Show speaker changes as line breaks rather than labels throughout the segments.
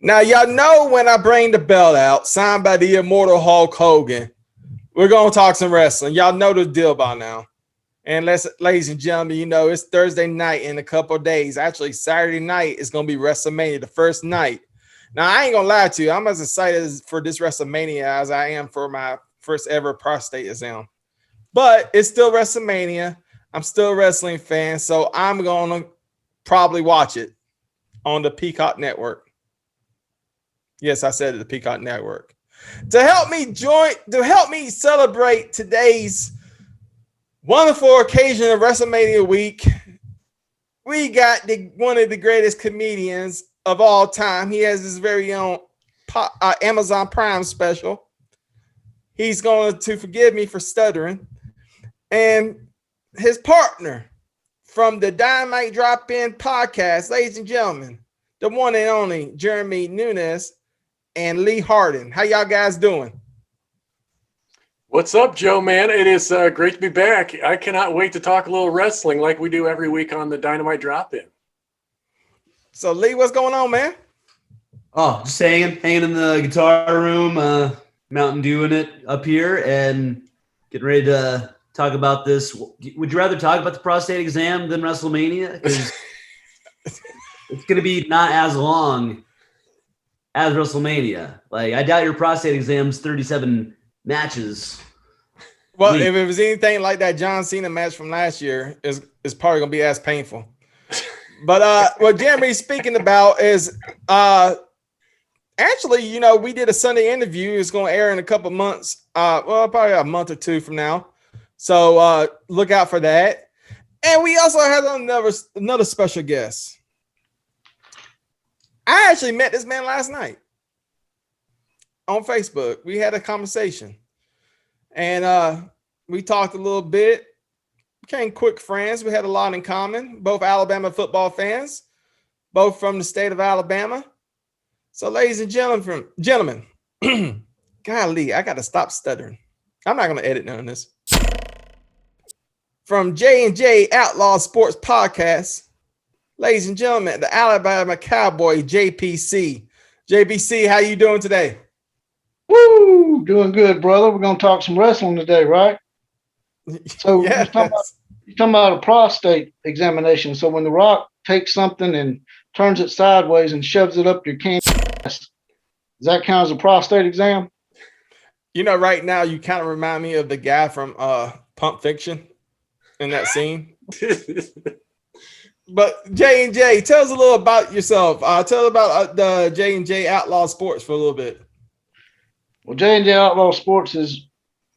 Now, y'all know when I bring the belt out, signed by the immortal Hulk Hogan, we're going to talk some wrestling. Y'all know the deal by now. And ladies and gentlemen, you know, it's Thursday night in a couple of days. Actually, Saturday night is going to be WrestleMania, the first night. Now, I ain't going to lie to you. I'm as excited for this WrestleMania as I am for my first ever prostate exam. But it's still WrestleMania. I'm still a wrestling fan, so I'm going to probably watch it on the Peacock Network. Yes, I said it, the Peacock Network. To help me celebrate today's wonderful occasion of WrestleMania week, we got one of the greatest comedians of all time. He has his very own Amazon Prime special. He's going to forgive me for stuttering. And his partner from the Dynamite Drop podcast, ladies and gentlemen, the one and only Jeremy Nunes and Lee Hardin. How y'all guys doing?
What's up, Joe, man? It is great to be back. I cannot wait to talk a little wrestling like we do every week on the Dynamite Drop-In.
So, Lee, what's going on, man?
Oh, just hanging in the guitar room, Mountain Dewing it up here, and getting ready to talk about this. Would you rather talk about the prostate exam than WrestleMania? Because it's going to be not as long as WrestleMania. Like, I doubt your prostate exam's 37 matches.
Well, if it was anything like that John Cena match from last year, it's probably going to be as painful. But what Jeremy's speaking about is actually, you know, we did a Sunday interview. It's going to air in a couple months. Probably a month or two from now. So look out for that. And we also had another special guest. I actually met this man last night on Facebook. We had a conversation and we talked a little bit, became quick friends. We had a lot in common, both Alabama football fans, both from the state of Alabama. So ladies and gentlemen, golly, I got to stop stuttering. I'm not going to edit none of this. From J&J Outlaw Sports podcast, ladies and gentlemen, the Alabama Cowboy, JPC. JPC, how you doing today?
Woo! Doing good, brother. We're going to talk some wrestling today, right? So
yes.
you're talking about a prostate examination. So when The Rock takes something and turns it sideways and shoves it up your can, does that count as a prostate exam?
You know, right now you kind of remind me of the guy from Pulp Fiction in that scene. But J&J, tell us a little about yourself. Tell us about the J&J Outlaw Sports for a little bit.
Well, J&J Outlaw Sports is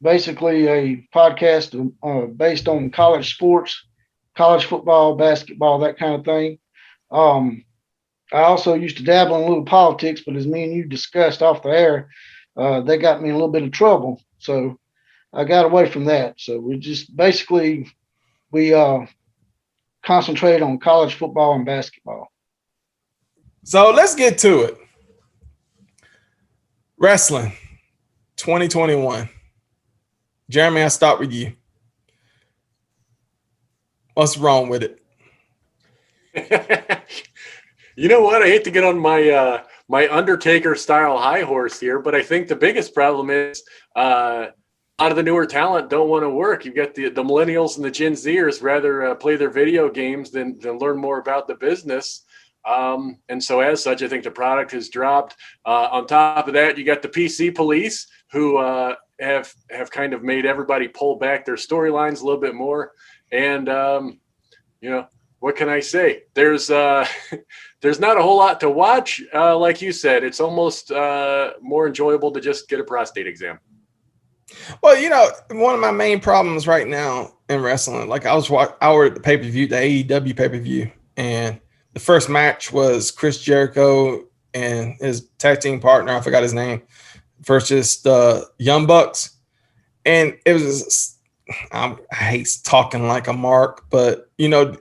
basically a podcast based on college sports, college football, basketball, that kind of thing. I also used to dabble in a little politics, but as me and you discussed off the air, they got me in a little bit of trouble. So I got away from that. So we just basically, we concentrate on college football and basketball.
So let's get to it. Wrestling 2021. Jeremy, I'll start with you. What's wrong with it?
You know what? I hate to get on my my Undertaker style high horse here, but I think the biggest problem is a lot of the newer talent don't want to work. You've got the millennials and the Gen Zers rather play their video games than learn more about the business. And so as such, I think the product has dropped. On top of that, you got the PC police who have kind of made everybody pull back their storylines a little bit more. And, you know, what can I say? There's not a whole lot to watch. Like you said, it's almost more enjoyable to just get a prostate exam.
Well, you know, one of my main problems right now in wrestling, like I were at the pay-per-view, the AEW pay-per-view, and the first match was Chris Jericho and his tag team partner, I forgot his name, versus the Young Bucks. And it was, I hate talking like a mark, but, you know,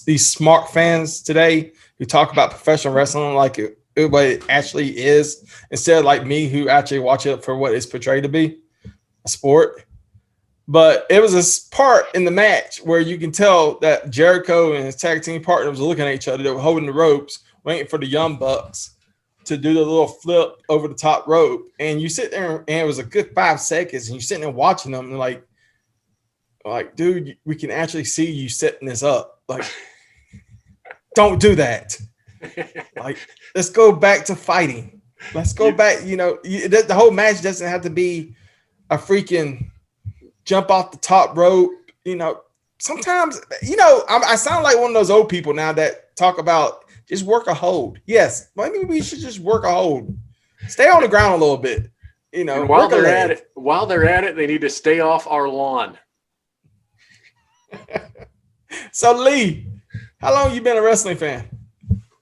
these smart fans today who talk about professional wrestling like what it actually is, instead of like me who actually watch it for what it's portrayed to be, a sport. But it was a part in the match where you can tell that Jericho and his tag team partner was looking at each other. They were holding the ropes, waiting for the Young Bucks to do the little flip over the top rope, and you sit there, and it was a good 5 seconds, and you're sitting there watching them, and like, dude, we can actually see you setting this up. Like, don't do that. Like, let's go back to fighting. Let's go back. You know, the whole match doesn't have to be a freaking jump off the top rope. You know, sometimes, you know, I sound like one of those old people now that talk about just work a hold. Yes, maybe we should just work a hold. Stay on the ground a little bit. You know,
and while they're at it, they need to stay off our lawn.
So Lee, how long you been a wrestling fan?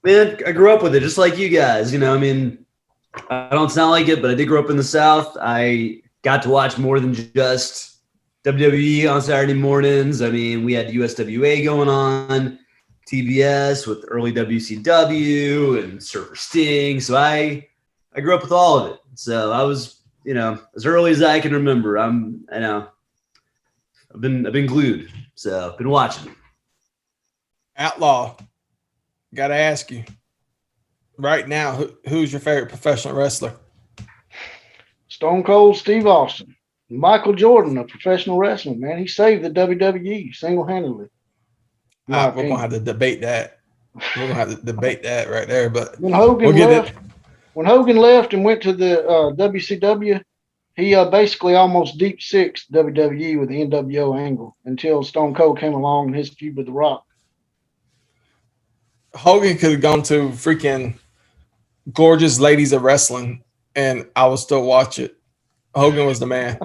Man, I grew up with it just like you guys. You know, I mean, I don't sound like it, but I did grow up in the South. I got to watch more than just WWE on Saturday mornings. I mean, we had USWA going on, TBS with early WCW and Surfer Sting. So I grew up with all of it. So I was, you know, as early as I can remember. I've been glued. So I've been watching.
Outlaw, gotta ask you right now, who's your favorite professional wrestler?
Stone Cold Steve Austin. Michael Jordan, a professional wrestler, man. He saved the WWE single-handedly.
We're gonna have to debate that. We're gonna have to debate that right there. But
when Hogan left and went to the WCW, he basically almost deep sixed WWE with the NWO angle until Stone Cold came along in his feud with The Rock.
Hogan could have gone to freaking Gorgeous Ladies of Wrestling, and I would still watch it. Hogan was the man.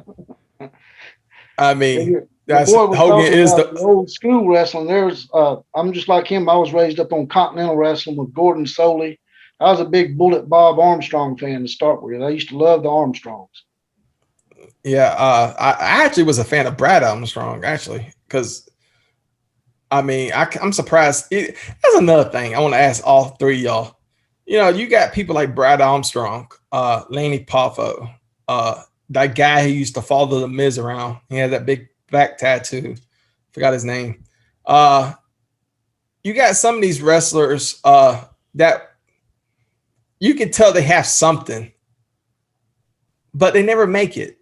I mean, Hogan is the
old school wrestling. I'm just like him. I was raised up on Continental Wrestling with Gordon Soley. I was a big Bullet Bob Armstrong fan to start with. I used to love the Armstrongs.
Yeah, I actually was a fan of Brad Armstrong, actually, because I mean, I'm surprised. That's another thing I want to ask all three of y'all. You know, you got people like Brad Armstrong, Lanny Poffo, that guy who used to follow the Miz around. He had that big back tattoo. Forgot his name. You got some of these wrestlers that you can tell they have something, but they never make it.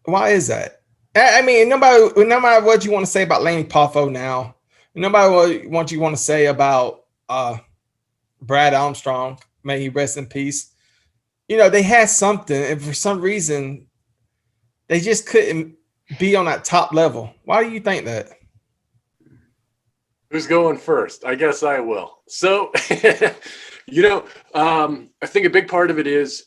Why is that? I mean, no matter what you want to say about Lanny Poffo now, no matter what you want to say about Brad Armstrong, may he rest in peace. You know, they had something, and for some reason, they just couldn't be on that top level. Why do you think that?
Who's going first? I guess I will. So, you know, I think a big part of it is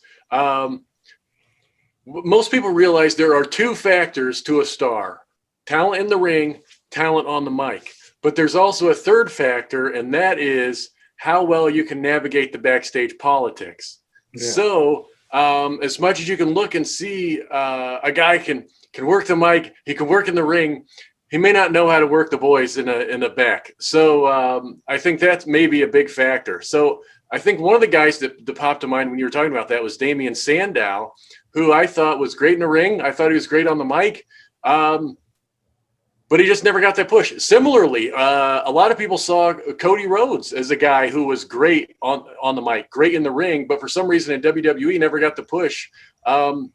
most people realize there are two factors to a star: talent in the ring, talent on the mic. But there's also a third factor, and that is how well you can navigate the backstage politics. Yeah. So as much as you can look and see a guy can work the mic, he can work in the ring, he may not know how to work the boys in the back. So I think that's maybe a big factor. So I think one of the guys that popped to mind when you were talking about that was Damian Sandow, who I thought was great in the ring. I thought he was great on the mic. But he just never got that push. Similarly, a lot of people saw Cody Rhodes as a guy who was great on the mic, great in the ring, but for some reason in WWE never got the push. And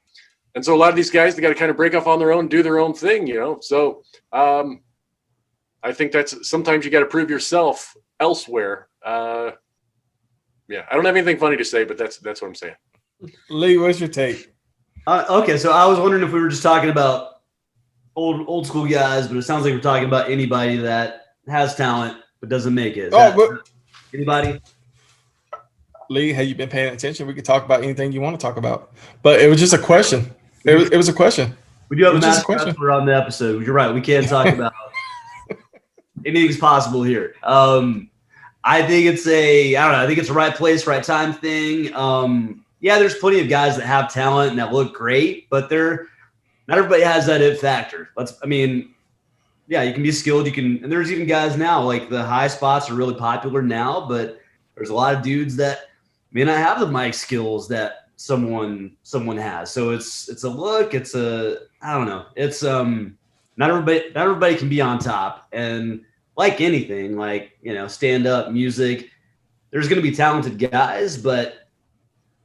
so a lot of these guys, they got to kind of break off on their own, do their own thing, you know. So I think that's sometimes you got to prove yourself elsewhere. Yeah, I don't have anything funny to say, but that's what I'm saying.
Lee, what's your take?
Okay, so I was wondering if we were just talking about old school guys, but it sounds like we're talking about anybody that has talent but doesn't make it. Anybody?
Lee, have you been paying attention? We could talk about anything you want to talk about, but it was just a question. It was a question.
We do have a mascot on the episode. You're right. We can't talk about anything's possible here. I think it's I think it's a right place, right time thing. Yeah, there's plenty of guys that have talent and that look great, but not everybody has that it factor. Yeah, you can be skilled. And there's even guys now, like the high spots are really popular now, but there's a lot of dudes that may not have the mic skills that someone has. So it's a look. I don't know. It's not everybody can be on top. And like anything, like, you know, stand up music, there's going to be talented guys, but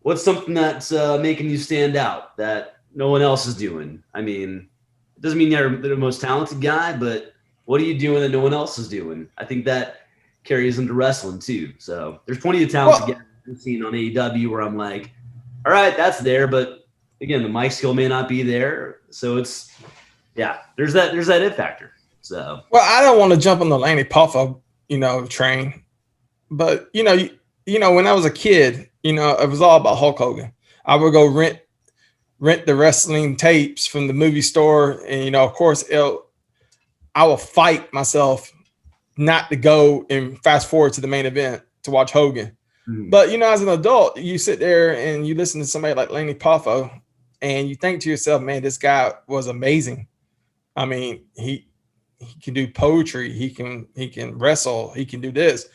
what's something that's making you stand out that no one else is doing? I mean, it doesn't mean you're the most talented guy, but what are you doing that no one else is doing? I think that carries into wrestling too. So there's plenty of talented guys I've seen on AEW where I'm like, all right, that's there, but again, the mic skill may not be there. So it's, yeah, there's that it factor. So,
well, I don't want to jump on the Lanny Poffo, train, but when I was a kid, it was all about Hulk Hogan. I would go rent the wrestling tapes from the movie store, and of course, I will fight myself not to go and fast forward to the main event to watch Hogan. Mm-hmm. But as an adult, you sit there and you listen to somebody like Lanny Poffo, and you think to yourself, man, this guy was amazing. I mean, he can do poetry, he can wrestle, he can do this.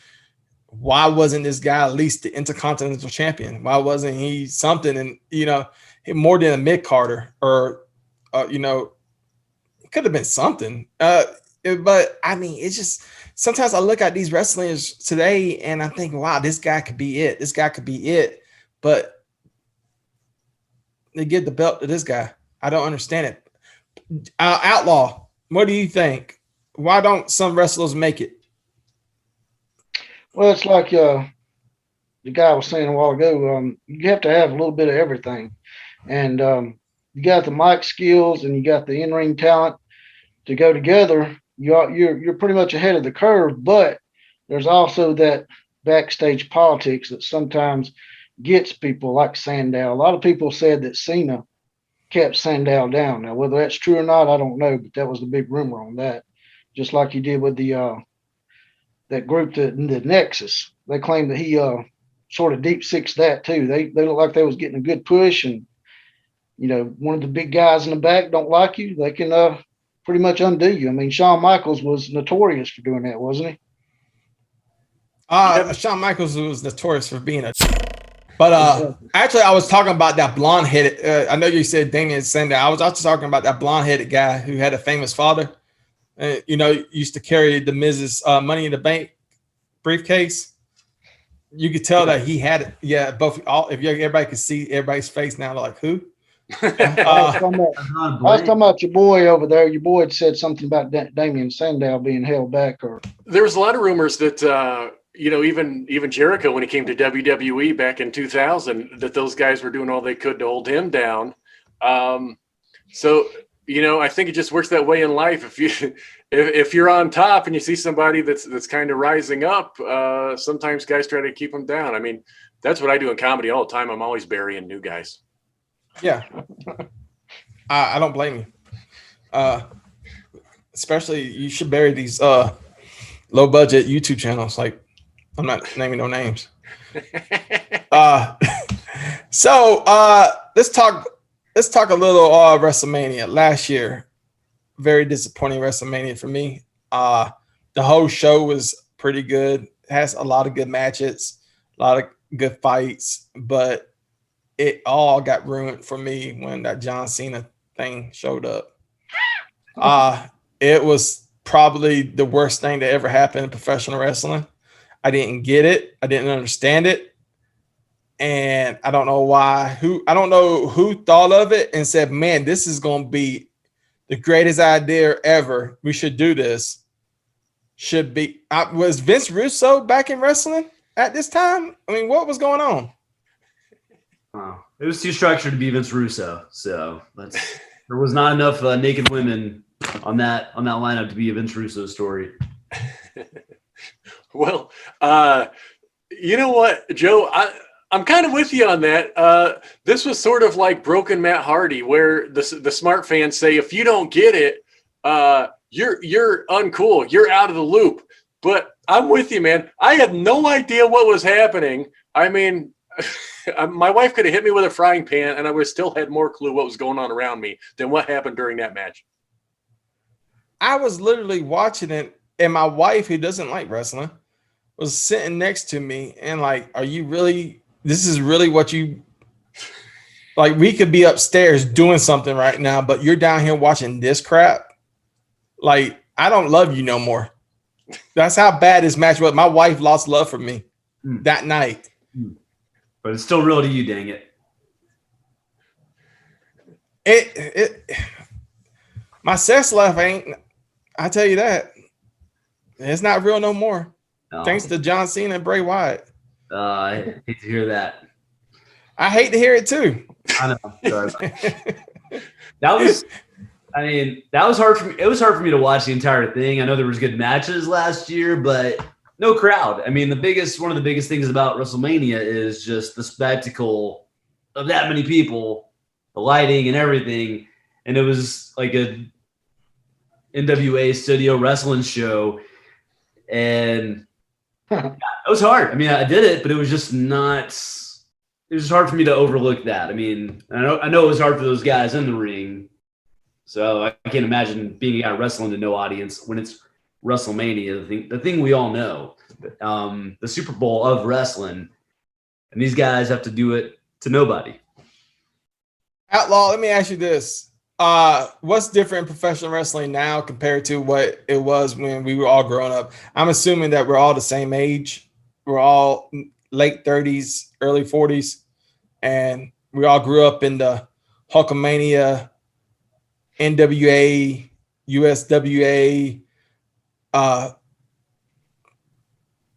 Why wasn't this guy at least the Intercontinental Champion? Why wasn't he something? And more than a mid-carder, or it could have been something. But I mean, it's just sometimes I look at these wrestlers today and I think, wow, this guy could be it. This guy could be it. But they give the belt to this guy. I don't understand it. Outlaw, what do you think? Why don't some wrestlers make it?
Well, it's like the guy was saying a while ago. You have to have a little bit of everything, and you got the mic skills and you got the in-ring talent to go together. You're pretty much ahead of the curve, but there's also that backstage politics that sometimes gets people like Sandow. A lot of people said that Cena kept Sandow down. Now, whether that's true or not, I don't know, but that was the big rumor on that. Just like he did with the that group, the Nexus. They claim that he sort of deep sixed that too. They look like they was getting a good push, and one of the big guys in the back don't like you, they can pretty much undo you. I mean, Shawn Michaels was notorious for doing that, wasn't he?
Shawn Michaels was notorious for being a. But actually, I was talking about that blonde-headed. I know you said Damien Sandow. I was also talking about that blonde-headed guy who had a famous father. Used to carry the Mrs. Money in the Bank briefcase. You could tell that he had it. Yeah, both. Everybody could see everybody's face now. They're like, who?
I was talking about your boy over there. Your boy had said something about Damien Sandow being held back. Or
there was a lot of rumors that even Jericho, when he came to WWE back in 2000, that those guys were doing all they could to hold him down. So I think it just works that way in life. If you're on top and you see somebody that's kind of rising up, sometimes guys try to keep them down. I mean, that's what I do in comedy all the time. I'm always burying new guys.
Yeah, I don't blame you. Especially, you should bury these low budget YouTube channels. Like, I'm not naming no names. So let's talk a little WrestleMania. Last year, very disappointing WrestleMania for me. The whole show was pretty good. It has a lot of good matches, a lot of good fights, but it all got ruined for me when that John Cena thing showed up. It was probably the worst thing that ever happened in professional wrestling. I didn't get it. I didn't understand it. And I don't know why. I don't know who thought of it and said, man, this is going to be the greatest idea ever. We should do this. Was Vince Russo back in wrestling at this time? I mean, what was going on?
Oh, it was too structured to be Vince Russo. So there was not enough naked women on that lineup to be a Vince Russo story.
Well, you know what, Joe? I'm kind of with you on that. This was sort of like broken Matt Hardy, where the smart fans say, if you don't get it, you're uncool. You're out of the loop. But I'm with you, man. I had no idea what was happening. I mean, my wife could have hit me with a frying pan and I would have still had more clue what was going on around me than what happened during that match.
I was literally watching it, and my wife, who doesn't like wrestling, was sitting next to me and like, are you really, this is really what you, like, we could be upstairs doing something right now, but you're down here watching this crap? Like, I don't love you no more. That's how bad this match was. My wife lost love for me. that night.
But it's still real to you, dang it.
My sex life ain't. I tell you that. It's not real no more.
No.
Thanks to John Cena and Bray Wyatt.
I hate to hear that.
I hate to hear it too.
I know. Sorry about that. That was hard for me. It was hard for me to watch the entire thing. I know there was good matches last year, but no crowd. I mean, one of the biggest things about WrestleMania is just the spectacle of that many people, the lighting and everything. And it was like a NWA studio wrestling show. And it was hard. I mean, I did it, but it was just not. It was hard for me to overlook that. I mean, I know it was hard for those guys in the ring. So I can't imagine being a guy wrestling to no audience when it's WrestleMania, the thing we all know, the Super Bowl of wrestling, and these guys have to do it to nobody.
Outlaw, let me ask you this. What's different in professional wrestling now compared to what it was when we were all growing up? I'm assuming that we're all the same age. We're all late 30s, early 40s, and we all grew up in the Hulkamania, NWA, USWA,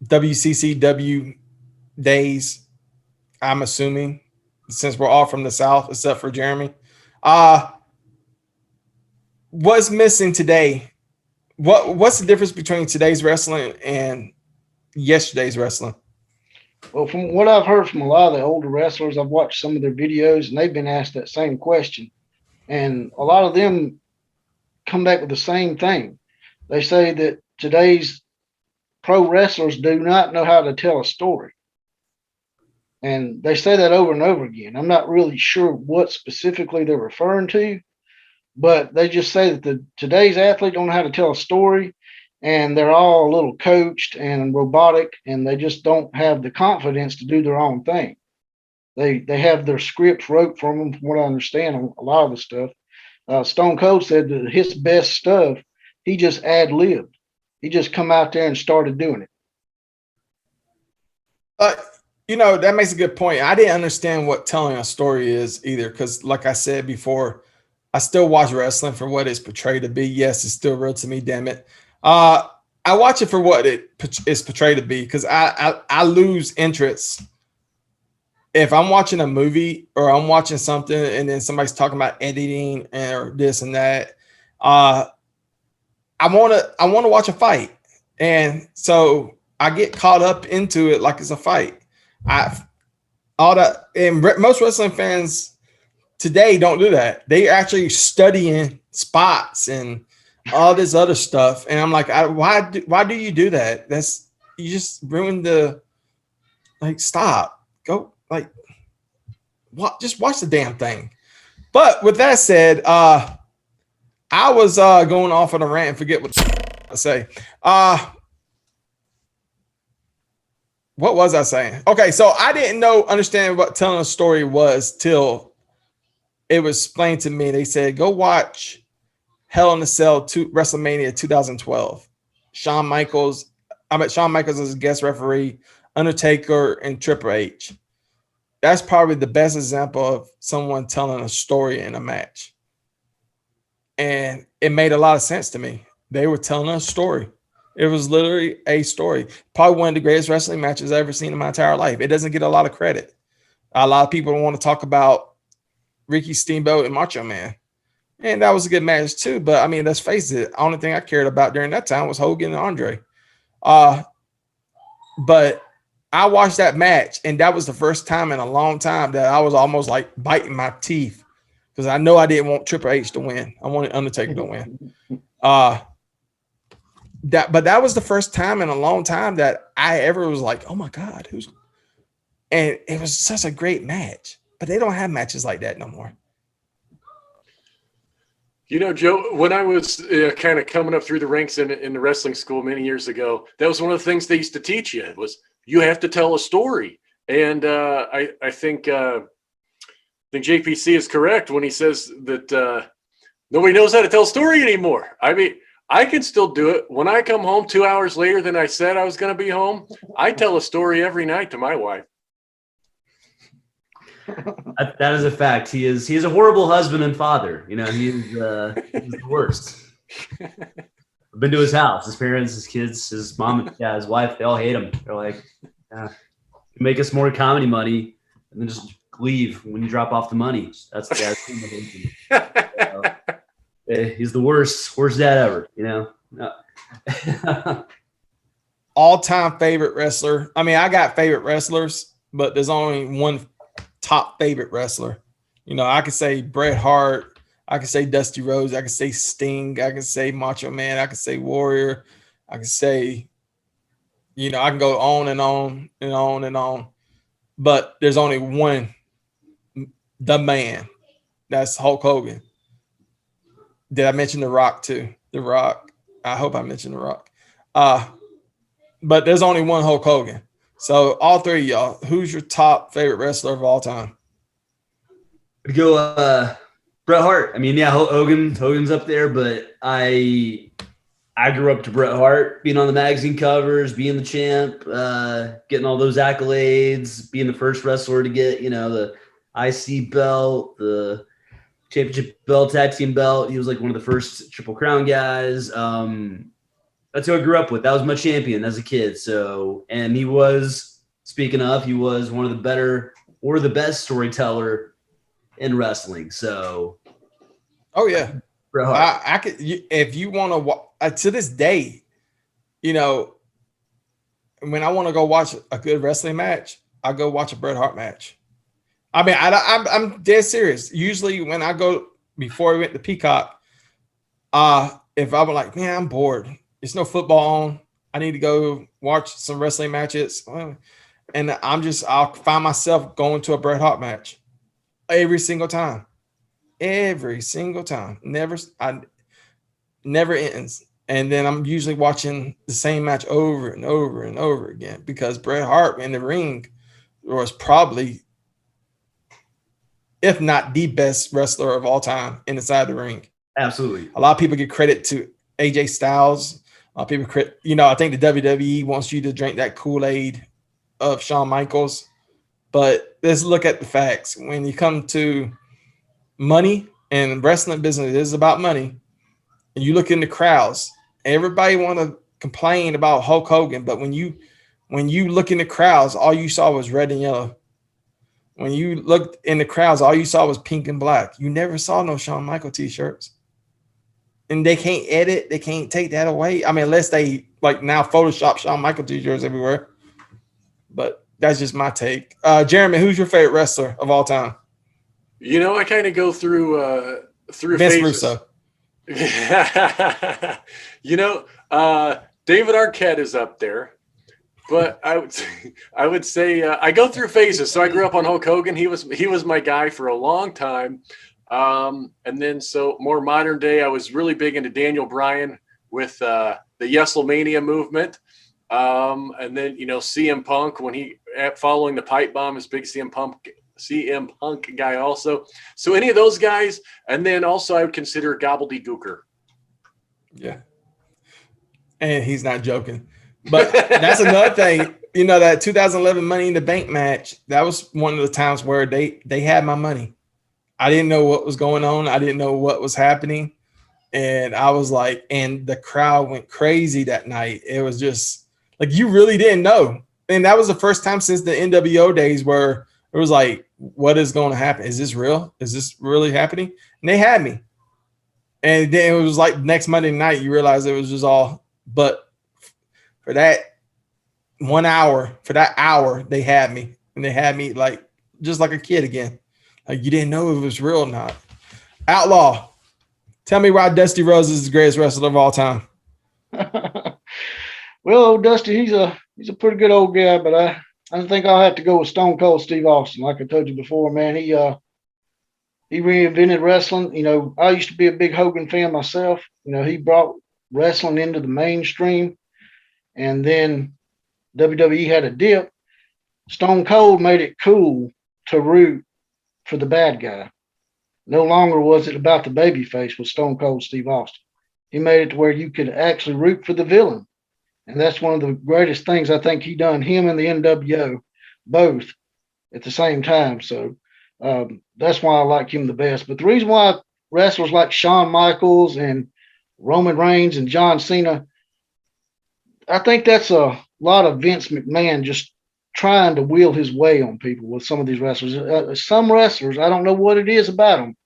WCCW days, I'm assuming, since we're all from the South, except for Jeremy. What's missing today? What's the difference between today's wrestling and yesterday's wrestling?
Well, from what I've heard from a lot of the older wrestlers, I've watched some of their videos, and they've been asked that same question. And a lot of them come back with the same thing. They say that today's pro wrestlers do not know how to tell a story. And they say that over and over again. I'm not really sure what specifically they're referring to, but they just say that today's athlete don't know how to tell a story, and they're all a little coached and robotic, and they just don't have the confidence to do their own thing. They have their scripts wrote from them, from what I understand, on a lot of the stuff. Stone Cold said that his best stuff, he just ad-libbed. He just come out there and started doing it.
That makes a good point. I didn't understand what telling a story is either, because like I said before, I still watch wrestling for what it's portrayed to be. Yes, it's still real to me, damn it. I watch it for what it is portrayed to be, because I lose interest if I'm watching a movie or I'm watching something and then somebody's talking about editing or this and that. I want to watch a fight, and so I get caught up into it like it's a fight. Most wrestling fans today don't do that. They actually studying spots and all this other stuff, and I'm like, why do you do that? You just ruined stop, go, just watch the damn thing. But with that said, I was going off on a rant and forget what I say. What was I saying? Okay, so I didn't understand what telling a story was till it was explained to me. They said, go watch Hell in a Cell WrestleMania 2012. Shawn Michaels as a guest referee, Undertaker, and Triple H. That's probably the best example of someone telling a story in a match. And it made a lot of sense to me. They were telling a story. It was literally a story. Probably one of the greatest wrestling matches I've ever seen in my entire life. It doesn't get a lot of credit. A lot of people want to talk about Ricky Steamboat and Macho Man. And that was a good match too. But I mean, let's face it, the only thing I cared about during that time was Hogan and Andre. But I watched that match, and that was the first time in a long time that I was almost like biting my teeth, because I know I didn't want Triple H to win. I wanted Undertaker to win. But that was the first time in a long time that I ever was like, oh my God, and it was such a great match. But they don't have matches like that no more.
Joe, when I was kind of coming up through the ranks in the wrestling school many years ago, that was one of the things they used to teach you, was you have to tell a story. And I think JPC is correct when he says that nobody knows how to tell a story anymore. I mean, I can still do it. When I come home 2 hours later than I said I was going to be home, I tell a story every night to my wife.
That is a fact. He's a horrible husband and father. You know, he's the worst. I've been to his house. His parents, his kids, his mom, his wife, they all hate him. They're like, make us more comedy money and then just leave when you drop off the money. That's the guy's he's the worst dad ever, you know. No.
All-time favorite wrestler. I mean, I got favorite wrestlers, but there's only one top favorite wrestler. You know, I could say Bret Hart, I could say Dusty Rhodes, I could say Sting, I could say Macho Man, I could say Warrior, I could say, you know, I can go on and on and on and on. But there's only one, the man. That's Hulk Hogan. Did I mention The Rock too? The Rock. I hope I mentioned The Rock. But there's only one Hulk Hogan. So all three of y'all, who's your top favorite wrestler of all time?
I'd go Bret Hart. I mean, yeah, Hogan's up there, but I grew up to Bret Hart, being on the magazine covers, being the champ, getting all those accolades, being the first wrestler to get, you know, the IC belt, the championship belt, tag team belt. He was like one of the first Triple Crown guys. That's who I grew up with. That was my champion as a kid. So, and he was one of the better or the best storyteller in wrestling. So,
oh yeah,
Bret Hart.
I could, if you want to, to this day, you know, when I want to go watch a good wrestling match, I go watch a Bret Hart match. I mean, I'm dead serious. Usually when I go, before we went to Peacock, if I was like, man, I'm bored, there's no football on, I need to go watch some wrestling matches, and I'll find myself going to a Bret Hart match every single time. Never ends. And then I'm usually watching the same match over and over and over again, because Bret Hart in the ring was probably, if not the best wrestler of all time inside the ring.
Absolutely.
A lot of people give credit to AJ Styles. A lot of people, you know, I think the WWE wants you to drink that Kool-Aid of Shawn Michaels. But let's look at the facts. When you come to money, and wrestling business is about money, and you look in the crowds, everybody want to complain about Hulk Hogan, but when you look in the crowds, all you saw was red and yellow. When you looked in the crowds, all you saw was pink and black. You never saw no Shawn Michael t-shirts. And they can't edit, they can't take that away. I mean, unless they like now Photoshop Shawn Michael t-shirts everywhere. But that's just my take. Jeremy, who's your favorite wrestler of all time?
You know, I kind of go through
Vince
phases.
Russo.
You know, David Arquette is up there, but I would say I go through phases. So I grew up on Hulk Hogan. He was my guy for a long time. And then so more modern day, I was really big into Daniel Bryan with the Wrestlemania movement. And then, you know, CM Punk, when he following the pipe bomb, is big CM Punk guy also. So any of those guys, and then also I would consider Gobbledygooker.
Yeah. And he's not joking. But that's another thing. You know, that 2011 Money in the Bank match, that was one of the times where they had my money. I didn't know what was going on. I didn't know what was happening. And I was like, and the crowd went crazy that night. It was just like, you really didn't know. And that was the first time since the NWO days where it was like, what is going to happen? Is this real? Is this really happening? And they had me. And then it was like next Monday night, you realize it was just all, but for that 1 hour, they had me. And they had me like, just like a kid again. Like, you didn't know if it was real or not. Outlaw, tell me why Dusty Rhodes is the greatest wrestler of all time.
Well, old Dusty, he's a pretty good old guy, but I think I'll have to go with Stone Cold Steve Austin. Like I told you before, man, he reinvented wrestling. You know, I used to be a big Hogan fan myself. You know, he brought wrestling into the mainstream, and then WWE had a dip. Stone Cold made it cool to root for the bad guy. No longer was it about the babyface with Stone Cold Steve Austin. He made it to where you could actually root for the villain. And that's one of the greatest things I think he done, him and the NWO both at the same time. So that's why I like him the best. But the reason why wrestlers like Shawn Michaels and Roman Reigns and John Cena, I think that's a lot of Vince McMahon just trying to wheel his way on people with some of these wrestlers. Some wrestlers, I don't know what it is about them.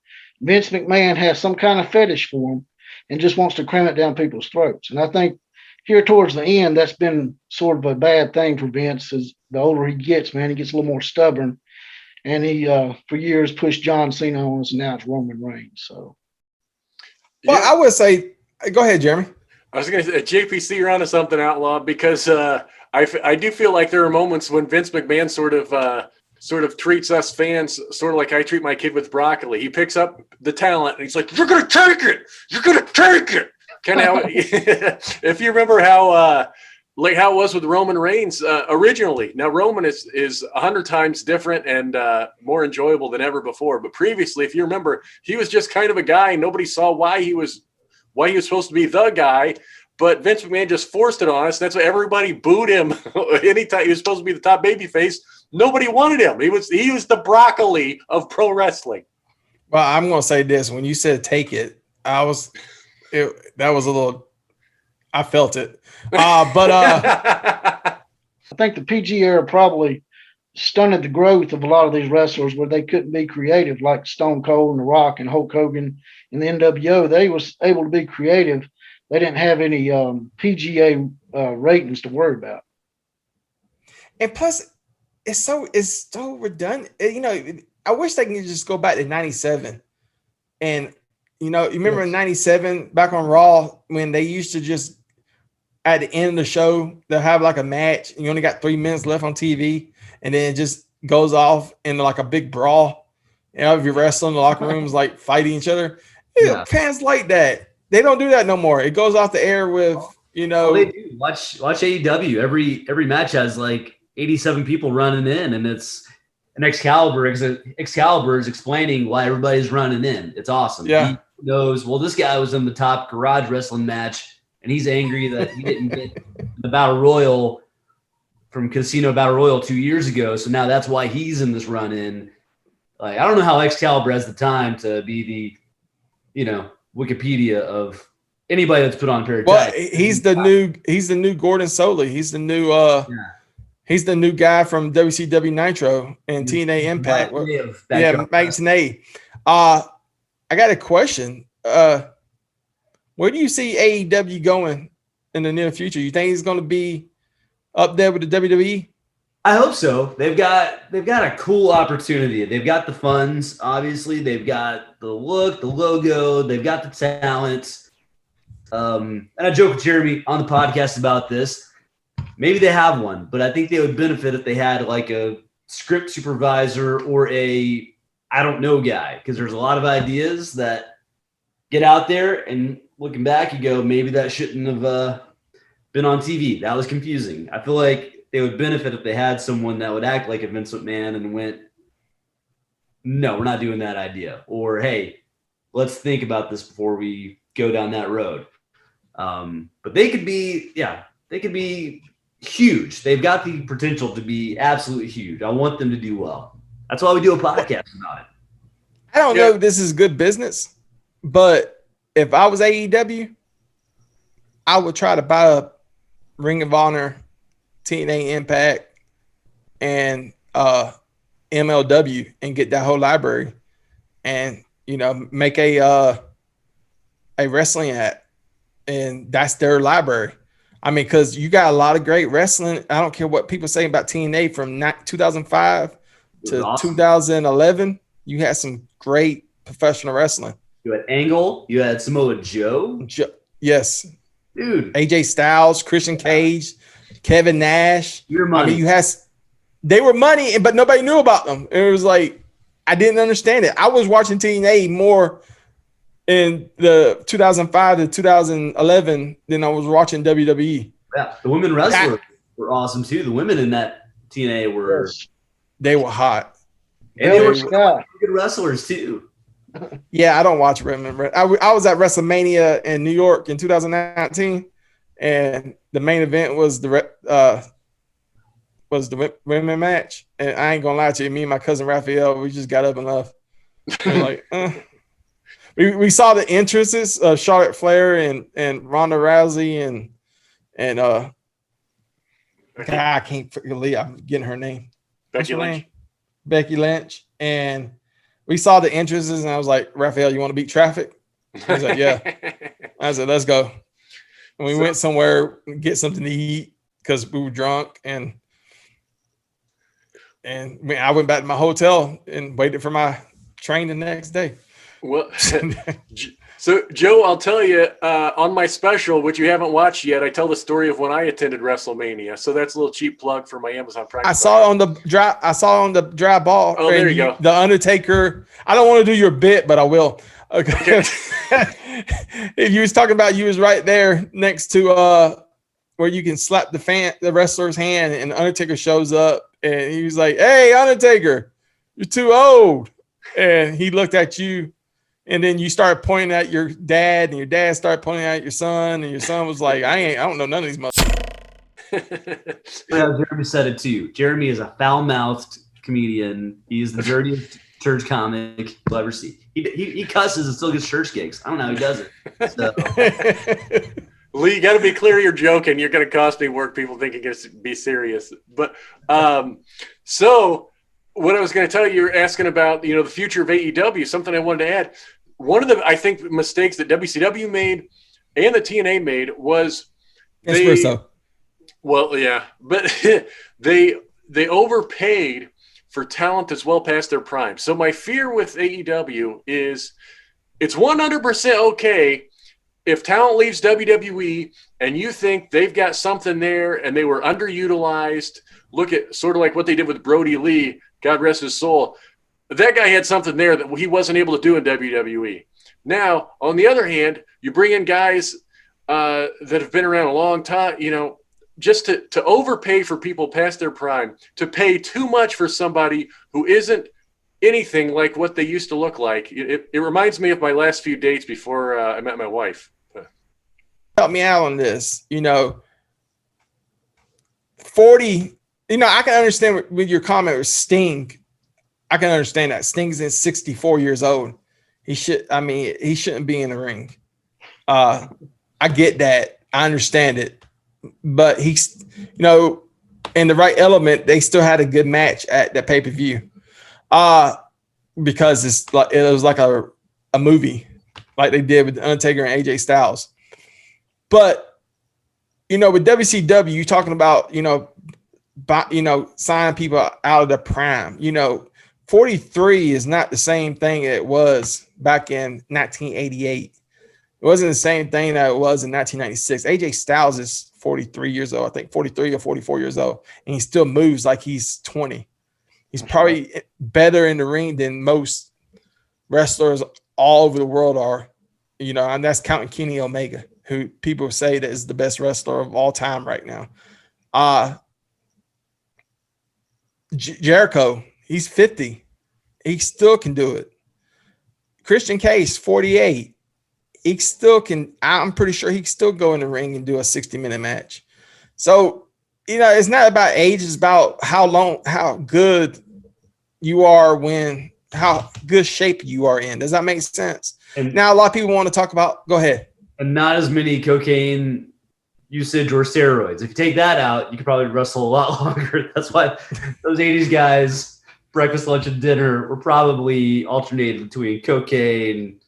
Vince McMahon has some kind of fetish for them and just wants to cram it down people's throats. And I think here towards the end, that's been sort of a bad thing for Vince. As the older he gets, man, he gets a little more stubborn. And he, for years, pushed John Cena on us, and now it's Roman Reigns. So,
well, I would say, go ahead, Jeremy.
I was going to say, JPC, you're onto something, Outlaw, because I do feel like there are moments when Vince McMahon sort of treats us fans sort of like I treat my kid with broccoli. He picks up the talent and he's like, "You're going to take it. You're going to take it." Kind of, if you remember how it was with Roman Reigns originally. Now Roman is 100 times different and more enjoyable than ever before. But previously, if you remember, he was just kind of a guy. Nobody saw why he was supposed to be the guy. But Vince McMahon just forced it on us. That's why everybody booed him anytime he was supposed to be the top babyface. Nobody wanted him. He was the broccoli of pro wrestling.
Well, I'm going to say this: when you said "take it," that was a little. I felt it, but
I think the PG era probably stunted the growth of a lot of these wrestlers where they couldn't be creative, like Stone Cold and The Rock and Hulk Hogan in the NWO. They was able to be creative. They didn't have any PGA ratings to worry about.
And plus, it's so redundant. You know, I wish they could just go back to '97, and you remember in '97 back on Raw when they used to just at the end of the show they'll have like a match and you only got 3 minutes left on TV, and then it just goes off into like a big brawl. If you're wrestling, the locker rooms like fighting each other. Fans like that. They don't do that no more. It goes off the air with
Well, they do. Watch AEW. Every match has like 87 people running in, and it's an Excalibur is explaining why everybody's running in. It's awesome.
Yeah.
He knows, well, this guy was in the top garage wrestling match, and he's angry that he didn't get the Battle Royal from Casino Battle Royal 2 years ago. So now that's why he's in this run in. Like, I don't know how Excalibur has the time to be the, Wikipedia of anybody that's put on a pair of tights.
He's the new Gordon Soley. He's the new he's the new guy from WCW Nitro and TNA Impact. Mike Tenay. I got a question. Where do you see AEW going in the near future? You think he's going to be up there with the WWE?
I hope so. They've got a cool opportunity. They've got the funds, obviously. They've got the look, the logo. They've got the talent. And I joked with Jeremy on the podcast about this. Maybe they have one, but I think they would benefit if they had like a script supervisor or a I don't know guy, because there's a lot of ideas that get out there, and looking back, you go, maybe that shouldn't have been on TV. That was confusing. I feel like they would benefit if they had someone that would act like a Vince McMahon and went, no, we're not doing that idea. Or, hey, let's think about this before we go down that road. But they could be huge. They've got the potential to be absolutely huge. I want them to do well. That's why we do a podcast about it.
I don't know if this is good business, but if I was AEW, I would try to buy up Ring of Honor, TNA Impact, and MLW and get that whole library and, make a wrestling act, and that's their library. I mean, because you got a lot of great wrestling. I don't care what people say about TNA from 2005 to awesome. 2011. You had some great professional wrestling. You had
Angle. You had Samoa Joe.
Yes.
Dude.
AJ Styles, Christian Cage, Kevin Nash.
Your money.
I mean, they were money, but nobody knew about them. It was like, I didn't understand it. I was watching TNA more in the 2005 to 2011 than I was watching WWE.
Yeah, the women wrestlers were awesome too. The women in that TNA were
they were hot.
And they were good wrestlers too.
Yeah, I don't watch women. I was at Wrestlemania in New York in 2019, and the main event was the women match. And I ain't gonna lie to you, me and my cousin Raphael, we just got up and left. We're like, we saw the entrances of Charlotte Flair and Ronda Rousey and I can't believe I'm getting her name.
Becky Lynch.
Becky Lynch. And we saw the entrances, and I was like, Raphael, you want to beat traffic? I was like, yeah. I said, let's go. And we went somewhere and get something to eat because we were drunk. And I went back to my hotel and waited for my train the next day.
Well, so Joe, I'll tell you on my special, which you haven't watched yet, I tell the story of when I attended WrestleMania. So that's a little cheap plug for my Amazon Prime.
I saw it on the dry ball.
Oh, there you go.
The Undertaker. I don't want to do your bit, but I will. Okay. If you was talking about, you was right there next to where you can slap the wrestler's hand, and the Undertaker shows up, and he was like, "Hey, Undertaker, you're too old." And he looked at you. And then you started pointing at your dad, and your dad started pointing at your son, and your son was like, I don't know none of these
Yeah, Jeremy said it too. Jeremy is a foul-mouthed comedian. He is the dirtiest church comic you'll ever see. He cusses and still gets church gigs. I don't know how he does it. So.
Lee, you got to be clear you're joking. You're going to cost me work. People think you're going to be serious. But so what I was going to tell you, you're asking about, the future of AEW, something I wanted to add. One of the, I think, mistakes that WCW made and the TNA made was well, yeah, but they overpaid for talent that's well past their prime. So my fear with AEW is it's 100% okay if talent leaves WWE and you think they've got something there and they were underutilized. Look at sort of like what they did with Brody Lee, God rest his soul. That guy had something there that he wasn't able to do in WWE. Now, on the other hand, you bring in guys that have been around a long time, just to overpay for people past their prime, to pay too much for somebody who isn't anything like what they used to look like. It reminds me of my last few dates before I met my wife.
Help me out on this. 40, I can understand with your comment with Sting. I can understand that. Sting's in 64 years old. He shouldn't be in the ring. I get that. I understand it. But he's, in the right element, they still had a good match at that pay-per-view. Because it was like a movie, like they did with The Undertaker and AJ Styles. But, with WCW, you're talking about, signing people out of the prime. 43 is not the same thing it was back in 1988. It wasn't the same thing that it was in 1996. AJ Styles is 43 years old, I think 43 or 44 years old, and he still moves like he's 20. He's probably better in the ring than most wrestlers all over the world are, and that's counting Kenny Omega, who people say that is the best wrestler of all time right now. Jericho, he's 50. He still can do it. Christian Case, 48. He still can. I'm pretty sure he can still go in the ring and do a 60-minute match. So, it's not about age. It's about how good you are how good shape you are in. Does that make sense? And now a lot of people want to talk about, go ahead.
And not as many cocaine usage or steroids. If you take that out, you could probably wrestle a lot longer. That's why those 80s guys, breakfast, lunch, and dinner were probably alternated between cocaine,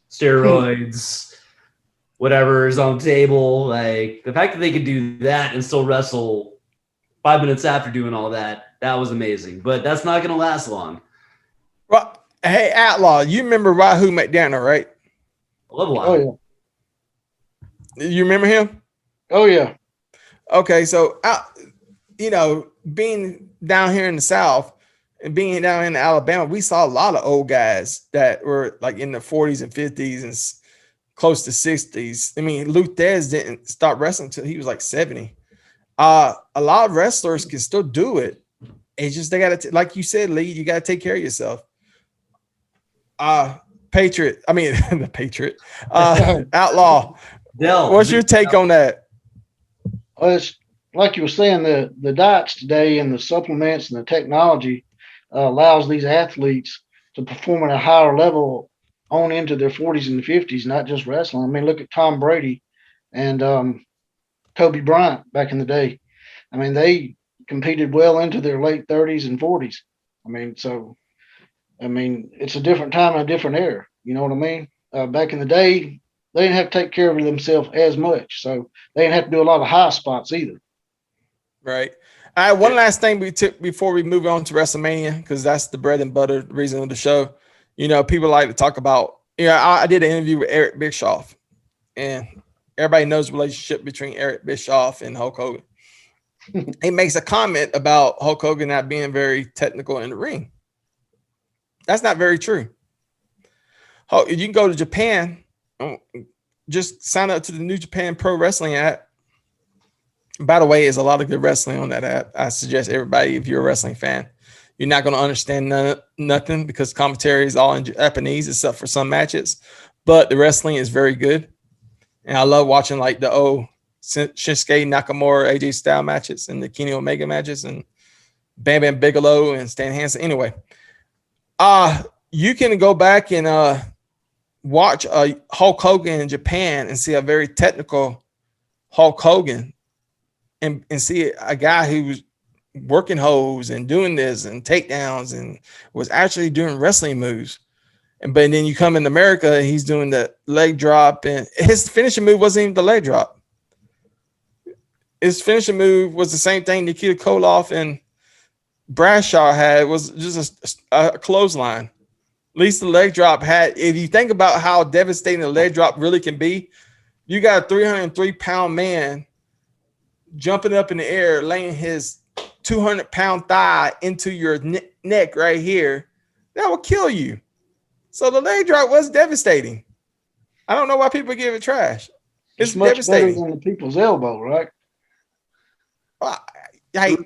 steroids, whatever is on the table. Like, the fact that they could do that and still wrestle 5 minutes after doing all that was amazing. But that's not going to last long.
Well, hey, Outlaw, you remember Wahoo McDaniel, right?
I love Wahoo.
Oh, yeah.
You remember him?
Oh, yeah.
Okay, so, being down here in the South and being down in Alabama, we saw a lot of old guys that were like in the 40s and 50s and close to 60s. I mean, Luke Thez didn't start wrestling until he was like 70. A lot of wrestlers can still do it. It's just they got to, like you said, Lee, you got to take care of yourself. Pat Patriot. I mean, the Patriot. Outlaw.
Del,
What's your take on that?
Well, it's like you were saying, the diets today and the supplements and the technology allows these athletes to perform at a higher level on into their 40s and 50s, not just wrestling. I mean, look at Tom Brady and Kobe Bryant back in the day. I mean, they competed well into their late 30s and 40s. I mean, it's a different time and a different era. You know what I mean? Back in the day, they didn't have to take care of themselves as much. So they didn't have to do a lot of high spots either.
Right. All right. One last thing before we move on to WrestleMania, because that's the bread and butter reason of the show. You know, people like to talk about, I did an interview with Eric Bischoff, and everybody knows the relationship between Eric Bischoff and Hulk Hogan. He makes a comment about Hulk Hogan not being very technical in the ring. That's not very true. You can go to Japan, just sign up to the New Japan Pro Wrestling app. By the way, there's a lot of good wrestling on that app. I suggest everybody, if you're a wrestling fan, you're not going to understand nothing because commentary is all in Japanese except for some matches. But the wrestling is very good. And I love watching like the old Shinsuke Nakamura, AJ Styles matches and the Kenny Omega matches and Bam Bam Bigelow and Stan Hansen. Anyway, you can go back and watch Hulk Hogan in Japan and see a very technical Hulk Hogan and see a guy who was working holds and doing this and takedowns and was actually doing wrestling moves. But then you come in America, he's doing the leg drop, and his finishing move wasn't even the leg drop. His finishing move was the same thing Nikita Koloff and Bradshaw had, was just a clothesline. At least the leg drop had, if you think about how devastating the leg drop really can be, you got a 303-pound man jumping up in the air, laying his 200-pound thigh into your neck right here. That will kill you. So the leg drop was devastating. I don't know why people give it trash. It's
much
devastating.
better than the people's elbow, right?
An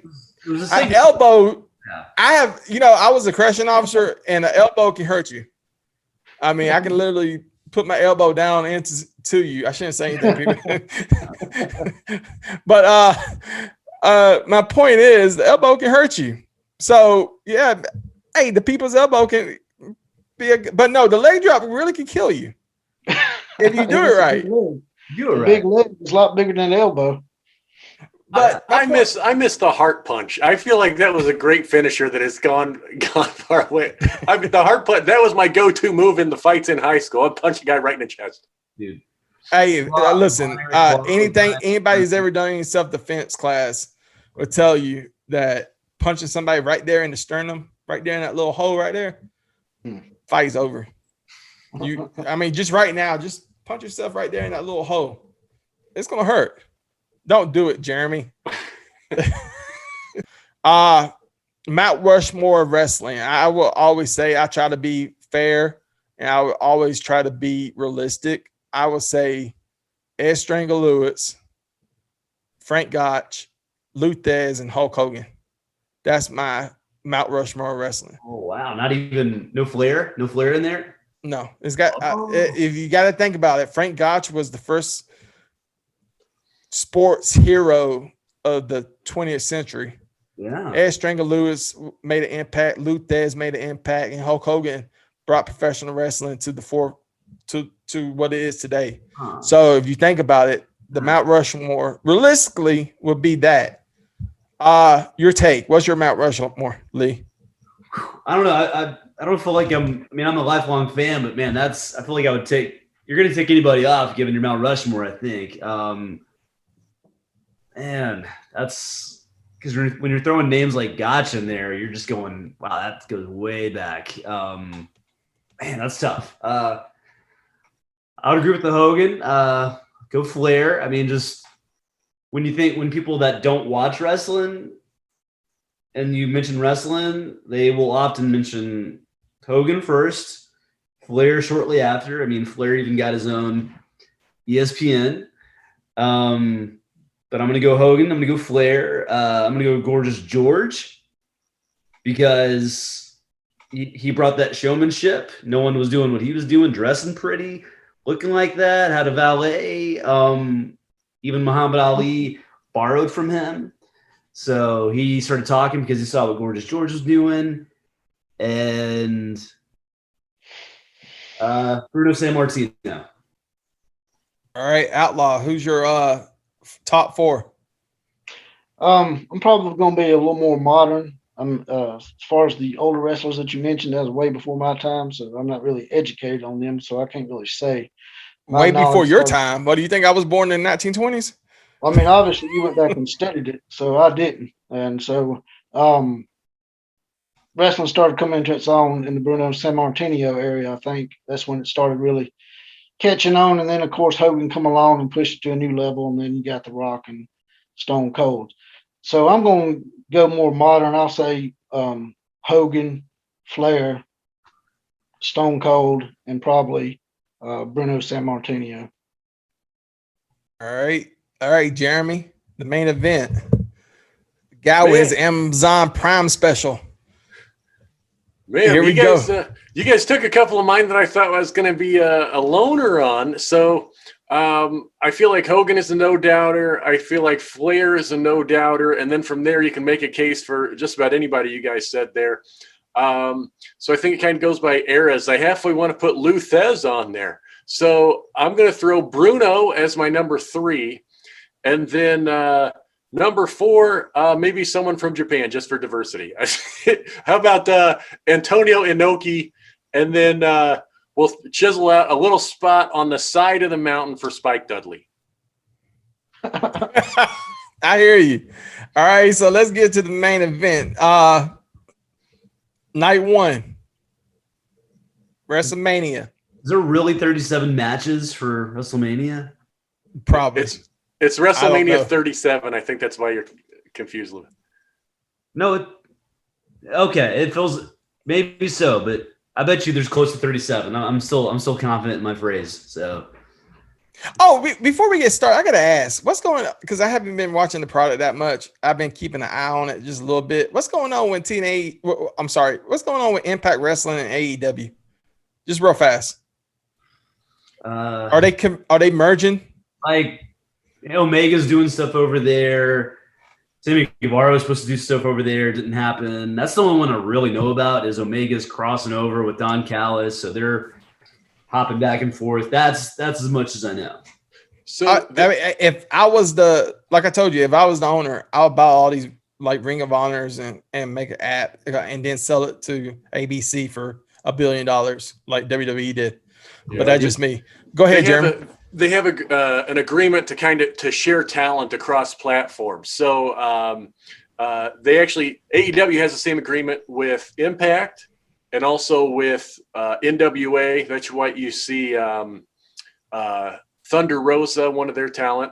elbow. Yeah. I was a correction officer, and an elbow can hurt you. I mean, I can literally put my elbow down into you. I shouldn't say anything, people. But my point is, the elbow can hurt you. So yeah, hey, the people's elbow can be but no, the leg drop really can kill you if you do it right.
The big leg is a lot bigger than the elbow.
But I miss the heart punch. I feel like that was a great finisher that has gone far away. I mean, the heart punch, that was my go-to move in the fights in high school. I'd punch a guy right in the chest.
Dude.
Hey, listen, anybody who's ever done any self-defense class will tell you that punching somebody right there in the sternum, right there in that little hole right there, fight's over. Just right now, just punch yourself right there in that little hole. It's going to hurt. Don't do it, Jeremy. Mount Rushmore of wrestling. I will always say I try to be fair, and I will always try to be realistic. I would say Ed Strangle Lewis, Frank Gotch, Luthez, and Hulk Hogan. That's my Mount Rushmore of wrestling.
Oh wow! No Flair in there.
No, it's got. If you got to think about it, Frank Gotch was the first sports hero of the 20th century.
Yeah.
Ed Strangle Lewis made an impact. Luthez made an impact, and Hulk Hogan brought professional wrestling to the to what it is today. Huh. So if you think about it, the Mount Rushmore realistically would be that. Your take? What's your Mount Rushmore, Lee?
I don't know. I don't feel like I'm a lifelong fan, but man, I feel like you're going to take anybody off given your Mount Rushmore, I think. Man, that's because when you're throwing names like Gotch in there, you're just going, wow, that goes way back. Man, that's tough. I would agree with the Hogan. Go Flair. I mean, just when people that don't watch wrestling and you mention wrestling, they will often mention Hogan first, Flair shortly after. I mean, Flair even got his own ESPN. But I'm going to go Hogan. I'm going to go Flair. I'm going to go Gorgeous George because he brought that showmanship. No one was doing what he was doing, dressing pretty, looking like that, had a valet. Even Muhammad Ali borrowed from him. So he started talking because he saw what Gorgeous George was doing. And Bruno Sammartino.
All right, Outlaw, who's your top 4?
I'm probably going to be a little more modern. As far as the older wrestlers that you mentioned, that was way before my time, so I'm not really educated on them, so I can't really say.
Way before your time. What do you think? I was born in the 1920s?
I mean, obviously you went back and studied it, so I didn't. And so wrestling started coming into its own in the Bruno Sammartino area. I think that's when it started really catching on. And then, of course, Hogan come along and pushed it to a new level, and then you got The Rock and Stone Cold. So I'm going to go more modern. I'll say Hogan, Flair, Stone Cold, and probably Bruno Sammartino.
All right, Jeremy, the main event. The guy wins Amazon Prime special.
Man,
Here we go.
You guys took a couple of mine that I thought was going to be a loner on. So I feel like Hogan is a no-doubter. I feel like Flair is a no-doubter. And then from there, you can make a case for just about anybody you guys said there. So I think it kind of goes by eras. I halfway want to put Lou Thez on there. So I'm going to throw Bruno as my number 3. And then number 4, maybe someone from Japan, just for diversity. How about Antonio Inoki? And then we'll chisel out a little spot on the side of the mountain for Spike Dudley.
I hear you. All right, so let's get to the main event. Night 1, WrestleMania.
Is there really 37 matches for WrestleMania?
Probably.
It's WrestleMania 37. I think that's why you're confused, Lou.
No, okay. It feels maybe so, but I bet you there's close to 37. I'm still confident in my phrase. So,
before we get started, I gotta ask, what's going on? Because I haven't been watching the product that much. I've been keeping an eye on it just a little bit. What's going on with what's going on with Impact Wrestling and AEW? Just real fast. Are they merging?
Like, Omega's doing stuff over there. Sammy Guevara was supposed to do stuff over there. It didn't happen. That's the only one I really know about is Omega's crossing over with Don Callis. So they're hopping back and forth. That's as much as I know.
So
if I was like I told you, if I was the owner, I would buy all these like Ring of Honors and make an app and then sell it to ABC for $1 billion like WWE did.
Yeah,
but that's just me. Go ahead, Jeremy.
They have an agreement to share talent across platforms. So they actually AEW has the same agreement with Impact and also with NWA. That's why you see Thunder Rosa, one of their talent,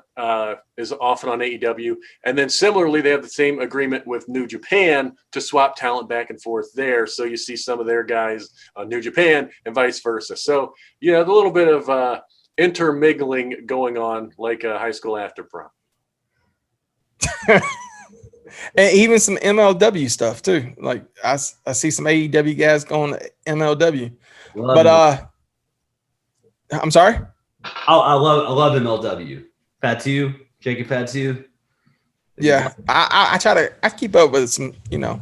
is often on AEW. And then similarly, they have the same agreement with New Japan to swap talent back and forth there. So you see some of their guys on New Japan and vice versa. So, the little bit of intermingling going on like a high school after prom.
And even some MLW stuff too. Like I see some AEW guys going to MLW. I'm sorry.
I love MLW. Fatu, Jacob Fatu.
Yeah, I try to keep up with some. I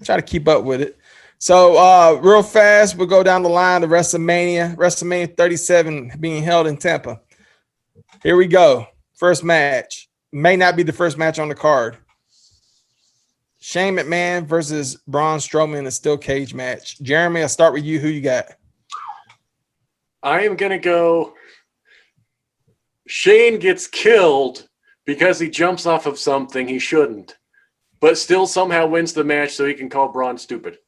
try to keep up with it. So real fast, we'll go down the line to WrestleMania 37 being held in Tampa. Here we go. First match. May not be the first match on the card. Shane McMahon versus Braun Strowman in a steel cage match. Jeremy, I'll start with you. Who you got?
I am going to go Shane gets killed because he jumps off of something he shouldn't, but still somehow wins the match so he can call Braun stupid.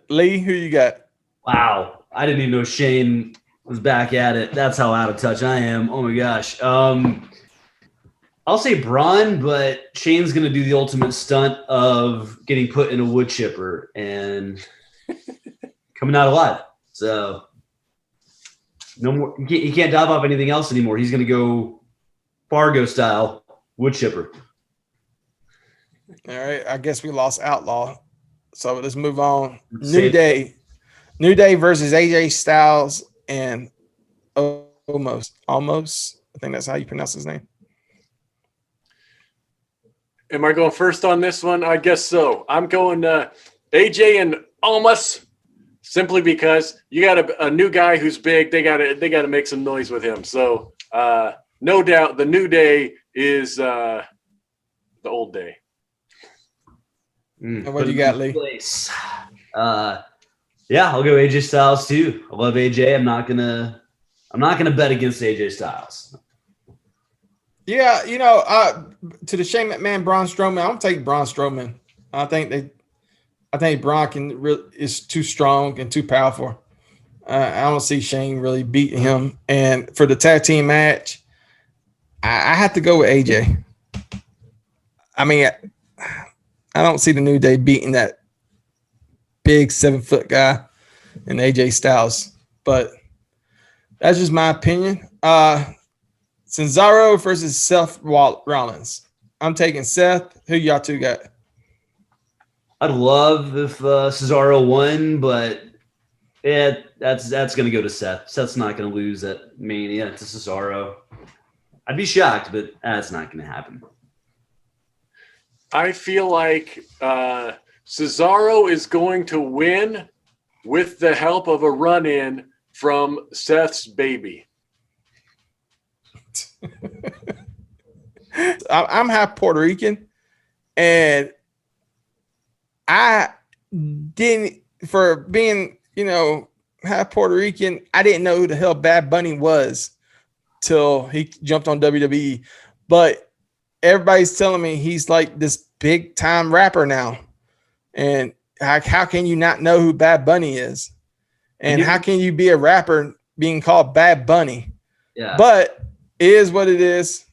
Lee, who you got?
Wow. I didn't even know Shane was back at it. That's how out of touch I am. Oh my gosh. I'll say Braun, but Shane's going to do the ultimate stunt of getting put in a wood chipper and coming out alive. So no more. He can't dive off anything else anymore. He's going to go Fargo style wood chipper.
All right. I guess we lost Outlaw. So let's move on. New Day versus AJ Styles and Almost. I think that's how you pronounce his name.
Am I going first on this one? I guess so. I'm going AJ and Almost, simply because you got a new guy who's big. They got to make some noise with him. So no doubt the New Day is the old day.
And what do you got, Lee?
Yeah, I'll go AJ Styles too. I love AJ. I'm not gonna bet against AJ Styles.
Yeah, to the Shane McMahon, Braun Strowman, I'm gonna take Braun Strowman. I think Braun is too strong and too powerful. I don't see Shane really beating him. And for the tag team match, I have to go with AJ. I mean, I don't see the New Day beating that big 7-foot guy and AJ Styles, but that's just my opinion. Cesaro versus Seth Rollins. I'm taking Seth. Who y'all two got?
I'd love if Cesaro won, but that's going to go to Seth. Seth's not going to lose at Mania to Cesaro. I'd be shocked, but that's not going to happen.
I feel like Cesaro is going to win with the help of a run-in from Seth's baby.
I'm half Puerto Rican, and I didn't, for being, half Puerto Rican, I didn't know who the hell Bad Bunny was till he jumped on WWE. But everybody's telling me he's like this big time rapper now. And how can you not know who Bad Bunny is? And how can you be a rapper being called Bad Bunny?
Yeah.
But it is what it is.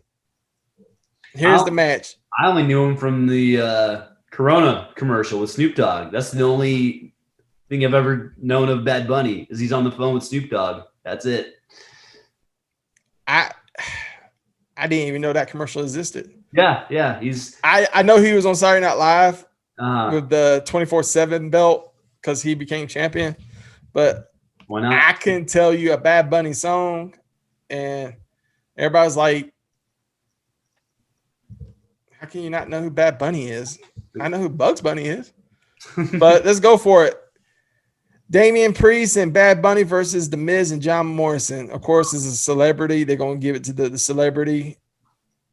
Here's the match.
I only knew him from the Corona commercial with Snoop Dogg. That's the only thing I've ever known of Bad Bunny is he's on the phone with Snoop Dogg. That's it.
I didn't even know that commercial existed.
Yeah.
I know he was on Saturday Night Live with the 24/7 belt because he became champion. But
why not?
I couldn't tell you a Bad Bunny song, and everybody's like, how can you not know who Bad Bunny is? I know who Bugs Bunny is. But let's go for it. Damian Priest and Bad Bunny versus The Miz and John Morrison. Of course, as a celebrity, they're going to give it to the celebrity.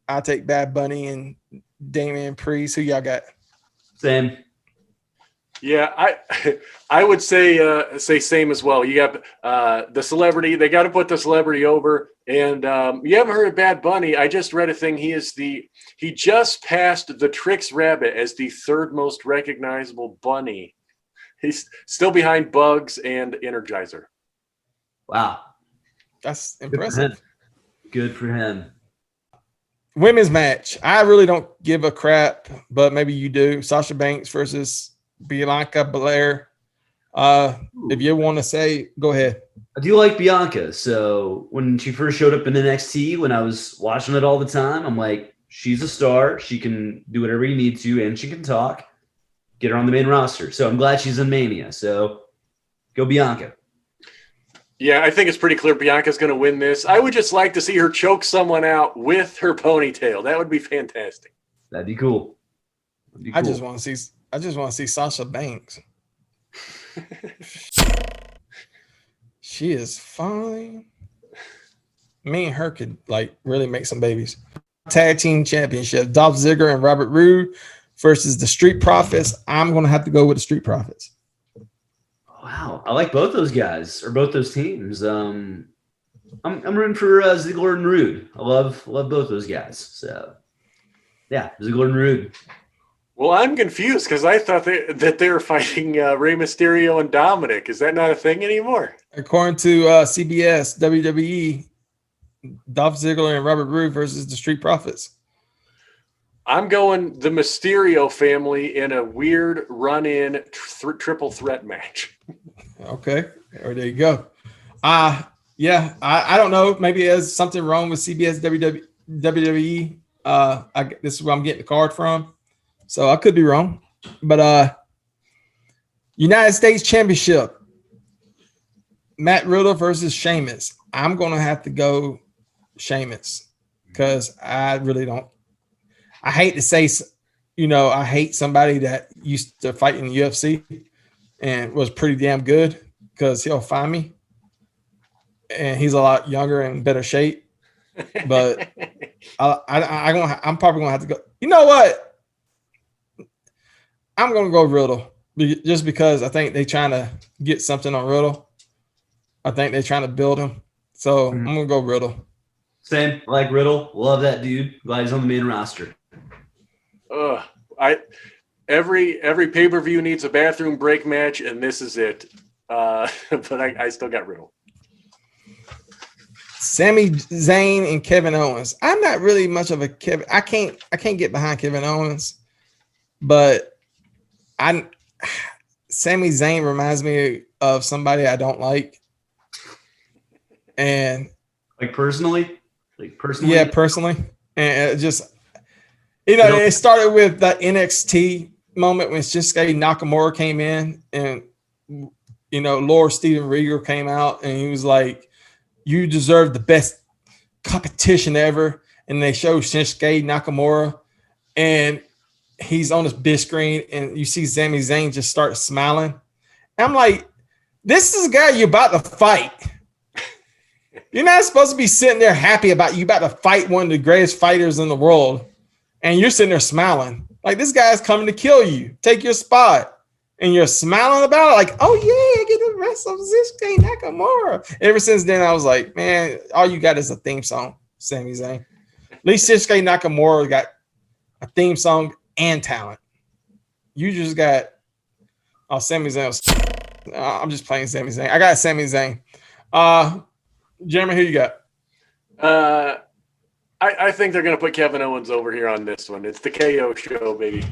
I'll take Bad Bunny and Damian Priest. Who y'all got?
Same.
Yeah, I would say same as well. You got the celebrity. They got to put the celebrity over. And you haven't heard of Bad Bunny. I just read a thing. He just passed the Trix Rabbit as the third most recognizable bunny. He's still behind Bugs and Energizer.
Wow.
That's impressive.
Good for him.
Women's match. I really don't give a crap, but maybe you do. Sasha Banks versus Bianca Belair. If you want to say, go ahead.
I do like Bianca. So when she first showed up in NXT, when I was watching it all the time, I'm like, she's a star. She can do whatever you need to, and she can talk. Get her on the main roster. So I'm glad she's in Mania. So go Bianca.
Yeah, I think it's pretty clear Bianca's going to win this. I would just like to see her choke someone out with her ponytail. That would be fantastic.
That'd be cool.
I just want to see Sasha Banks. She is fine. Me and her could really make some babies. Tag team championship: Dolph Ziggler and Robert Roode versus the Street Profits. I'm going to have to go with the Street Profits.
Wow, I like both those guys or both those teams. I'm rooting for Ziggler and Roode. I love both those guys. So yeah, Ziggler and Roode.
Well, I'm confused because I thought that they were fighting Rey Mysterio and Dominic. Is that not a thing anymore?
According to CBS, WWE, Dolph Ziggler and Robert Roode versus the Street Profits.
I'm going the Mysterio family in a weird run-in triple threat match. Okay.
There you go. Yeah, I don't know. Maybe there's something wrong with CBS WWE. This is where I'm getting the card from. So I could be wrong. But United States Championship. Matt Riddle versus Sheamus. I'm going to have to go Sheamus because I really don't. I hate to say, I hate somebody that used to fight in the UFC and was pretty damn good because he'll find me. And he's a lot younger and better shape. But I'm probably going to have to go. You know what? I'm going to go Riddle just because I think they're trying to get something on Riddle. I think they're trying to build him. So I'm going to go Riddle.
Same. I like Riddle. Love that dude. Glad he's on the main roster.
Every pay-per-view needs a bathroom break match, and this is it. But I still got Riddle.
Sami Zayn and Kevin Owens. I'm not really much of a Kevin. I can't get behind Kevin Owens, but Sami Zayn reminds me of somebody I don't like. And
personally?
Yeah, personally. And it just, it started with that NXT moment when Shinsuke Nakamura came in and, Lord Steven Regal came out and he was like, you deserve the best competition ever. And they show Shinsuke Nakamura and he's on this big screen and you see Sami Zayn just start smiling. I'm like, this is a guy you're about to fight. You're not supposed to be sitting there happy about you about to fight one of the greatest fighters in the world. And you're sitting there smiling. Like, this guy's coming to kill you. Take your spot. And you're smiling about it like, oh, yeah, I get the rest of Shinsuke Nakamura. Ever since then, I was like, man, all you got is a theme song, Sami Zayn. At least Shinsuke Nakamura got a theme song and talent. You just got Sami Zayn. I'm just playing Sami Zayn. I got Sami Zayn. Jeremy, who you got?
I think they're going to put Kevin Owens over here on this one. It's the KO show, baby.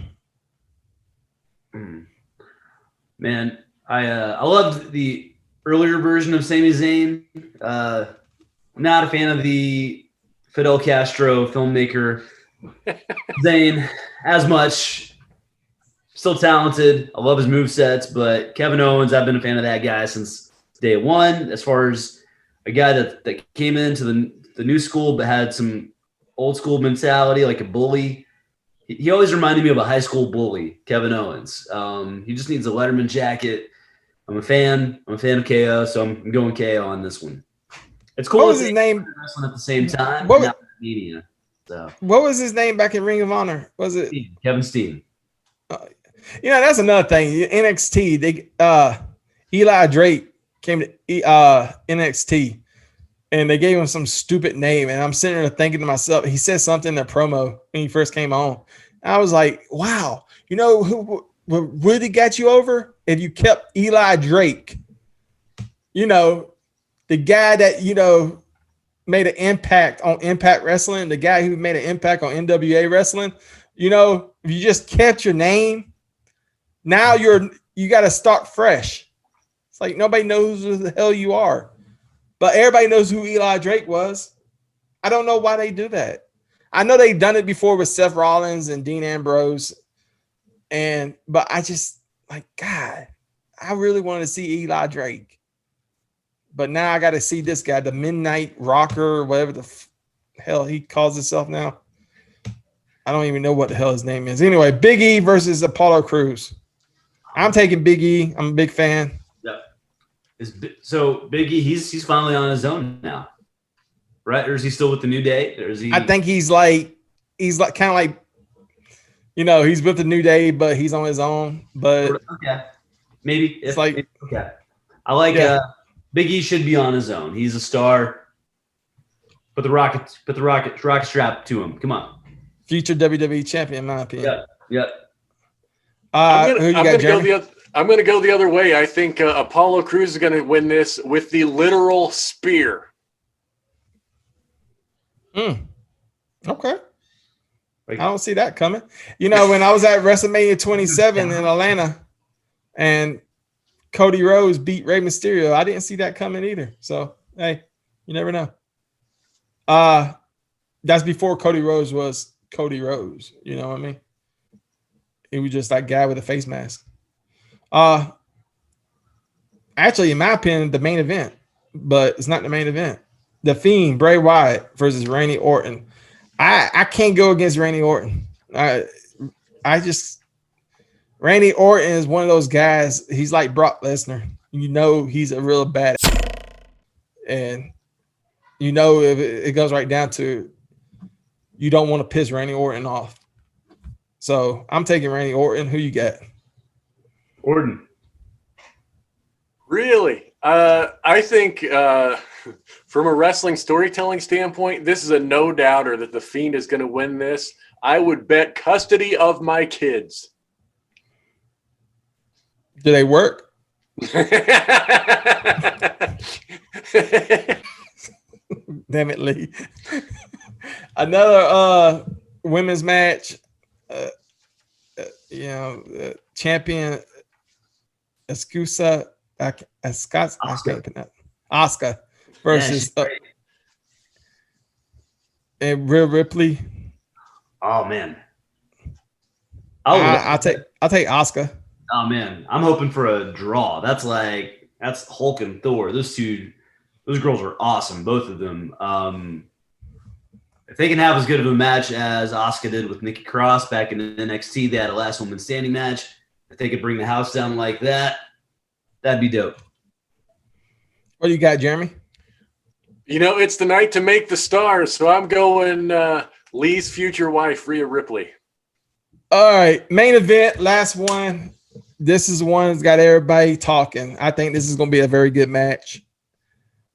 Man, I loved the earlier version of Sami Zayn. I'm not a fan of the Fidel Castro filmmaker Zayn as much. Still talented. I love his movesets, but Kevin Owens, I've been a fan of that guy since day one. As far as a guy that came into the new school but had some old school mentality, like a bully. He always reminded me of a high school bully, Kevin Owens. He just needs a Letterman jacket. I'm a fan of KO, so I'm going KO on this one. It's cool.
What was his name?
Wrestling at the same time. Media. So.
What was his name back in Ring of Honor? Was it
Kevin Steen?
That's another thing. NXT. Eli Drake came to NXT, and they gave him some stupid name. And I'm sitting there thinking to myself, he said something in the promo when he first came on. I was like, wow, who really got you over? If you kept Eli Drake, the guy that, made an impact on Impact Wrestling, the guy who made an impact on NWA Wrestling, if you just kept your name, now you got to start fresh. It's like nobody knows who the hell you are, but everybody knows who Eli Drake was. I don't know why they do that. I know they've done it before with Seth Rollins and Dean Ambrose, but I just God, I really wanted to see Eli Drake, but now I got to see this guy, the Midnight Rocker, or whatever the hell he calls himself now. I don't even know what the hell his name is. Anyway, Big E versus Apollo Crews. I'm taking Big E. I'm a big fan.
So Big E, he's finally on his own now, right? Or is he still with the New Day? Or is he?
I think he's kind of like, he's with the New Day, but he's on his own. But
okay, maybe
it's
okay. I like Big E should be on his own. He's a star. Put the rocket strap to him. Come on,
future WWE champion, in my opinion.
Yeah.
I'm going to go the other way. I think Apollo Crews is going to win this with the literal spear.
Okay. I don't see that coming. When I was at WrestleMania 27 in Atlanta and Cody Rhodes beat Rey Mysterio, I didn't see that coming either. So, hey, you never know. That's before Cody Rhodes was Cody Rhodes. You know what I mean? He was just that guy with a face mask. actually, in my opinion, the main event, but it's not the main event. The Fiend, Bray Wyatt versus Randy Orton. I can't go against Randy Orton. Randy Orton is one of those guys. He's like Brock Lesnar. You know he's a real bad, and you know if it goes right down to you don't want to piss Randy Orton off. So I'm taking Randy Orton. Who you got?
Orton.
Really? I think from a wrestling storytelling standpoint, this is a no-doubter that the Fiend is going to win this. I would bet custody of my kids.
Do they work? Damn it, Lee. Another women's match. Champion Asuka versus and Rhea Ripley.
Oh man,
I'll take Asuka.
Oh man, I'm hoping for a draw. That's Hulk and Thor. Those girls are awesome, both of them. If they can have as good of a match as Asuka did with Nikki Cross back in NXT, they had a last woman standing match. If they could bring the house down like that, that'd be dope.
What do you got, Jeremy?
It's the night to make the stars, so I'm going Lee's future wife, Rhea Ripley.
All right, main event, last one. This is one that's got everybody talking. I think this is going to be a very good match.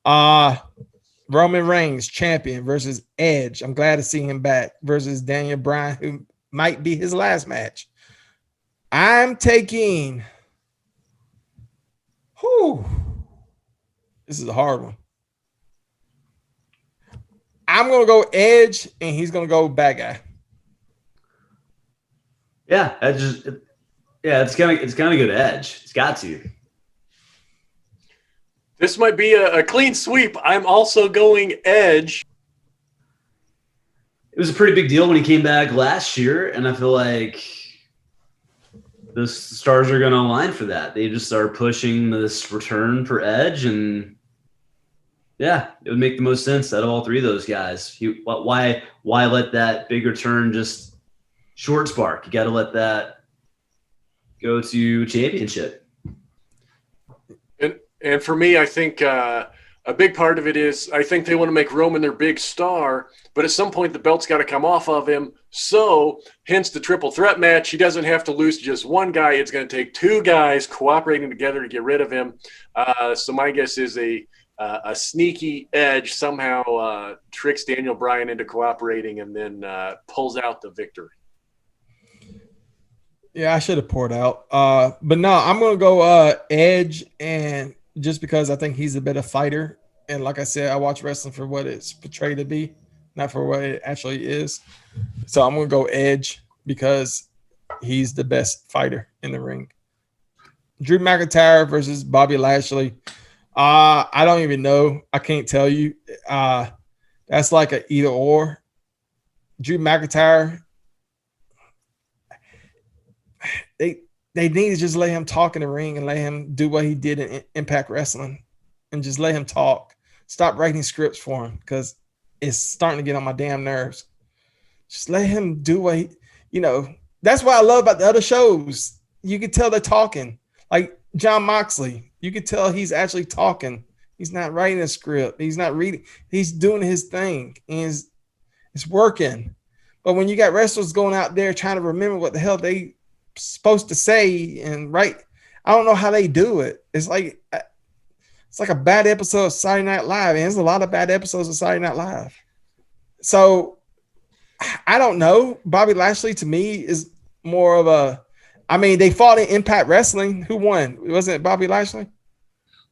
Roman Reigns, champion, versus Edge. I'm glad to see him back, versus Daniel Bryan, who might be his last match. I'm taking. This is a hard one. I'm going to go Edge, and he's going to go bad guy.
Yeah, it's gonna go to Edge. It's got to.
This might be a clean sweep. I'm also going Edge.
It was a pretty big deal when he came back last year, and I feel like the stars are going to align for that. They just are pushing this return for Edge, and yeah, it would make the most sense out of all three of those guys. Why let that big return just short spark? You got to let that go to championship.
And for me, I think a big part of it is I think they want to make Roman their big star, but at some point the belt's got to come off of him. So hence the triple threat match. He doesn't have to lose to just one guy. It's going to take two guys cooperating together to get rid of him. So my guess is a sneaky Edge somehow tricks Daniel Bryan into cooperating and then pulls out the victory.
Yeah, I should have poured out. But no, I'm going to go Edge, and just because I think he's a better fighter. And like I said, I watch wrestling for what it's portrayed to be, not for what it actually is. So I'm going to go Edge because he's the best fighter in the ring. Drew McIntyre versus Bobby Lashley. I don't even know. I can't tell you. That's like an either or. Drew McIntyre, they need to just let him talk in the ring and let him do what he did in Impact Wrestling and just let him talk. Stop writing scripts for him because it's starting to get on my damn nerves. Just let him do what that's what I love about the other shows. You can tell they're talking. Like John Moxley, you can tell he's actually talking. He's not writing a script. He's not reading. He's doing his thing, and it's working. But when you got wrestlers going out there trying to remember what the hell they supposed to say and write, I don't know how they do it. It's like a bad episode of Saturday Night Live, and there's a lot of bad episodes of Saturday Night Live. So I don't know. Bobby Lashley to me is more of a. I mean, they fought in Impact Wrestling. Who won? Wasn't it Bobby Lashley?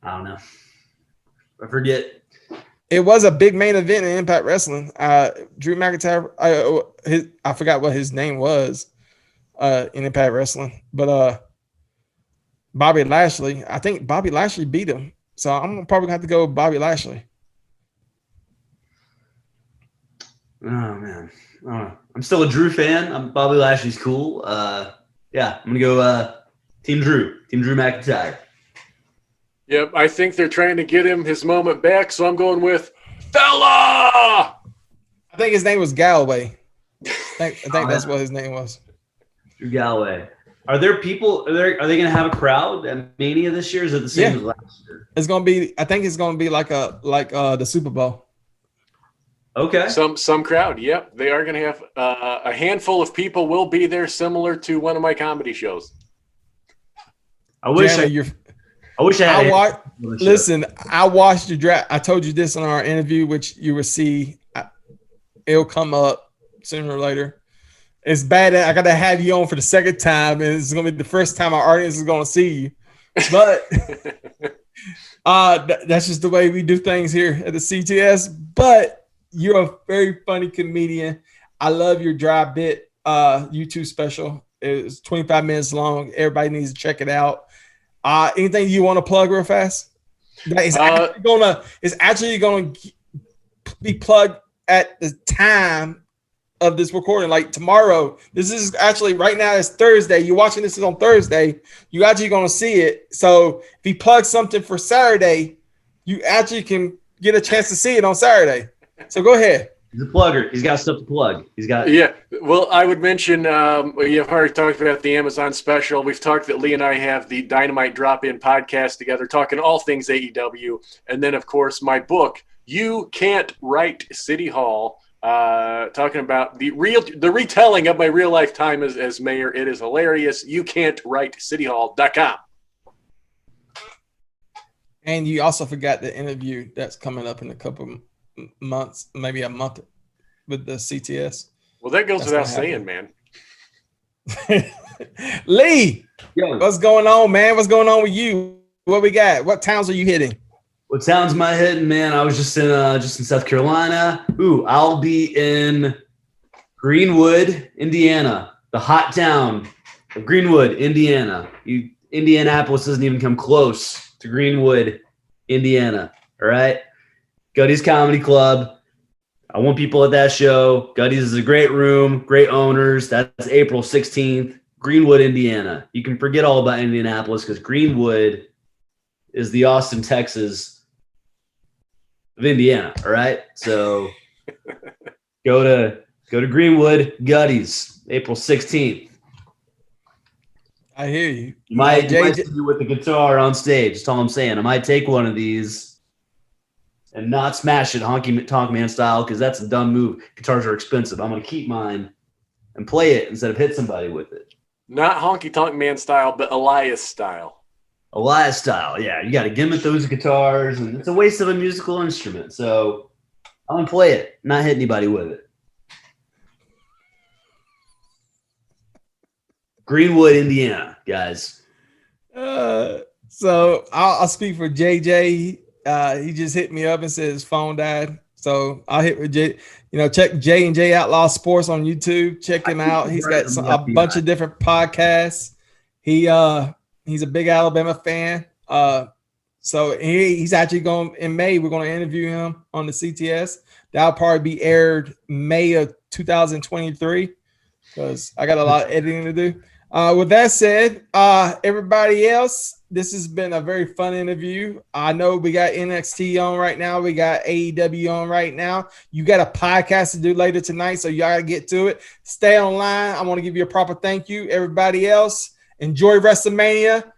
I don't know. I forget.
It was a big main event in Impact Wrestling. Drew McIntyre. I forgot what his name was. In Impact Wrestling, but Bobby Lashley, I think Bobby Lashley beat him, so I'm probably gonna have to go with Bobby Lashley.
Oh man, I'm still a Drew fan. Bobby Lashley's cool. Yeah, I'm gonna go Team Drew McIntyre.
Yep, I think they're trying to get him his moment back, so I'm going with Fella!
I think his name was Galloway. I think that's what his name was.
Drew Galloway. Are there people? Are they going to have a crowd at Mania this year? Is it the same as last year?
It's going to be. I think it's going to be like the Super Bowl.
Okay.
Some crowd. Yep, they are going to have a handful of people will be there, similar to one of my comedy shows.
I wish I had.
Listen, I watched the draft. I told you this in our interview, which you will see. It'll come up sooner or later. It's bad that I got to have you on for the second time, and it's going to be the first time our audience is going to see you. But that's just the way we do things here at the CTS. But you're a very funny comedian. I love your dry bit YouTube special. It's 25 minutes long. Everybody needs to check it out. Anything you want to plug real fast? It's actually gonna be plugged at the time of this recording, like tomorrow. This is actually right now. It's Thursday. You're watching this is on Thursday. You actually gonna see it. So if he plugs something for Saturday, you actually can get a chance to see it on Saturday. So go ahead.
He's a plugger. He's got stuff to plug.
Yeah. Well, I would mention you've already talked about the Amazon special. We've talked that Lee and I have the Dynamite Drop In podcast together, talking all things AEW, and then of course my book, You Can't Write City Hall, talking about the retelling of my real life time as mayor. It is hilarious. You can't write cityhall.com.
And you also forgot the interview that's coming up in a couple months, maybe a month, with the CTS.
Well, that goes without saying, man.
Lee, what's going on, man? What's going on with you? What we got? What towns are you hitting?
What towns am I hitting, man? I was just in South Carolina. I'll be in Greenwood, Indiana, the hot town of Greenwood, Indiana. Indianapolis doesn't even come close to Greenwood, Indiana. All right. Gutty's Comedy Club. I want people at that show. Gutty's is a great room, great owners. That's April 16th, Greenwood, Indiana. You can forget all about Indianapolis because Greenwood is the Austin, Texas of Indiana. All right. So go to Greenwood, Gutty's, April 16th.
I hear you.
You might see you with the guitar on stage. That's all I'm saying. I might take one of these and not smash it honky tonk man style because that's a dumb move. Guitars are expensive. I'm going to keep mine and play it instead of hit somebody with it.
Not honky tonk man style, but Elias style.
Elias style, yeah. You got to gimmick those guitars, and it's a waste of a musical instrument. So I'm going to play it, not hit anybody with it. Greenwood, Indiana, guys.
So I'll speak for JJ. He just hit me up and said his phone died. So I'll hit with check J&J Outlaw Sports on YouTube. Check him out. He's got a bunch of different podcasts. He's a big Alabama fan. So he's actually going in May. We're going to interview him on the CTS. That'll probably be aired May of 2023 because I got a lot of editing to do. With that said, everybody else, this has been a very fun interview. I know we got NXT on right now. We got AEW on right now. You got a podcast to do later tonight, so y'all got to get to it. Stay online. I want to give you a proper thank you. Everybody else, enjoy WrestleMania.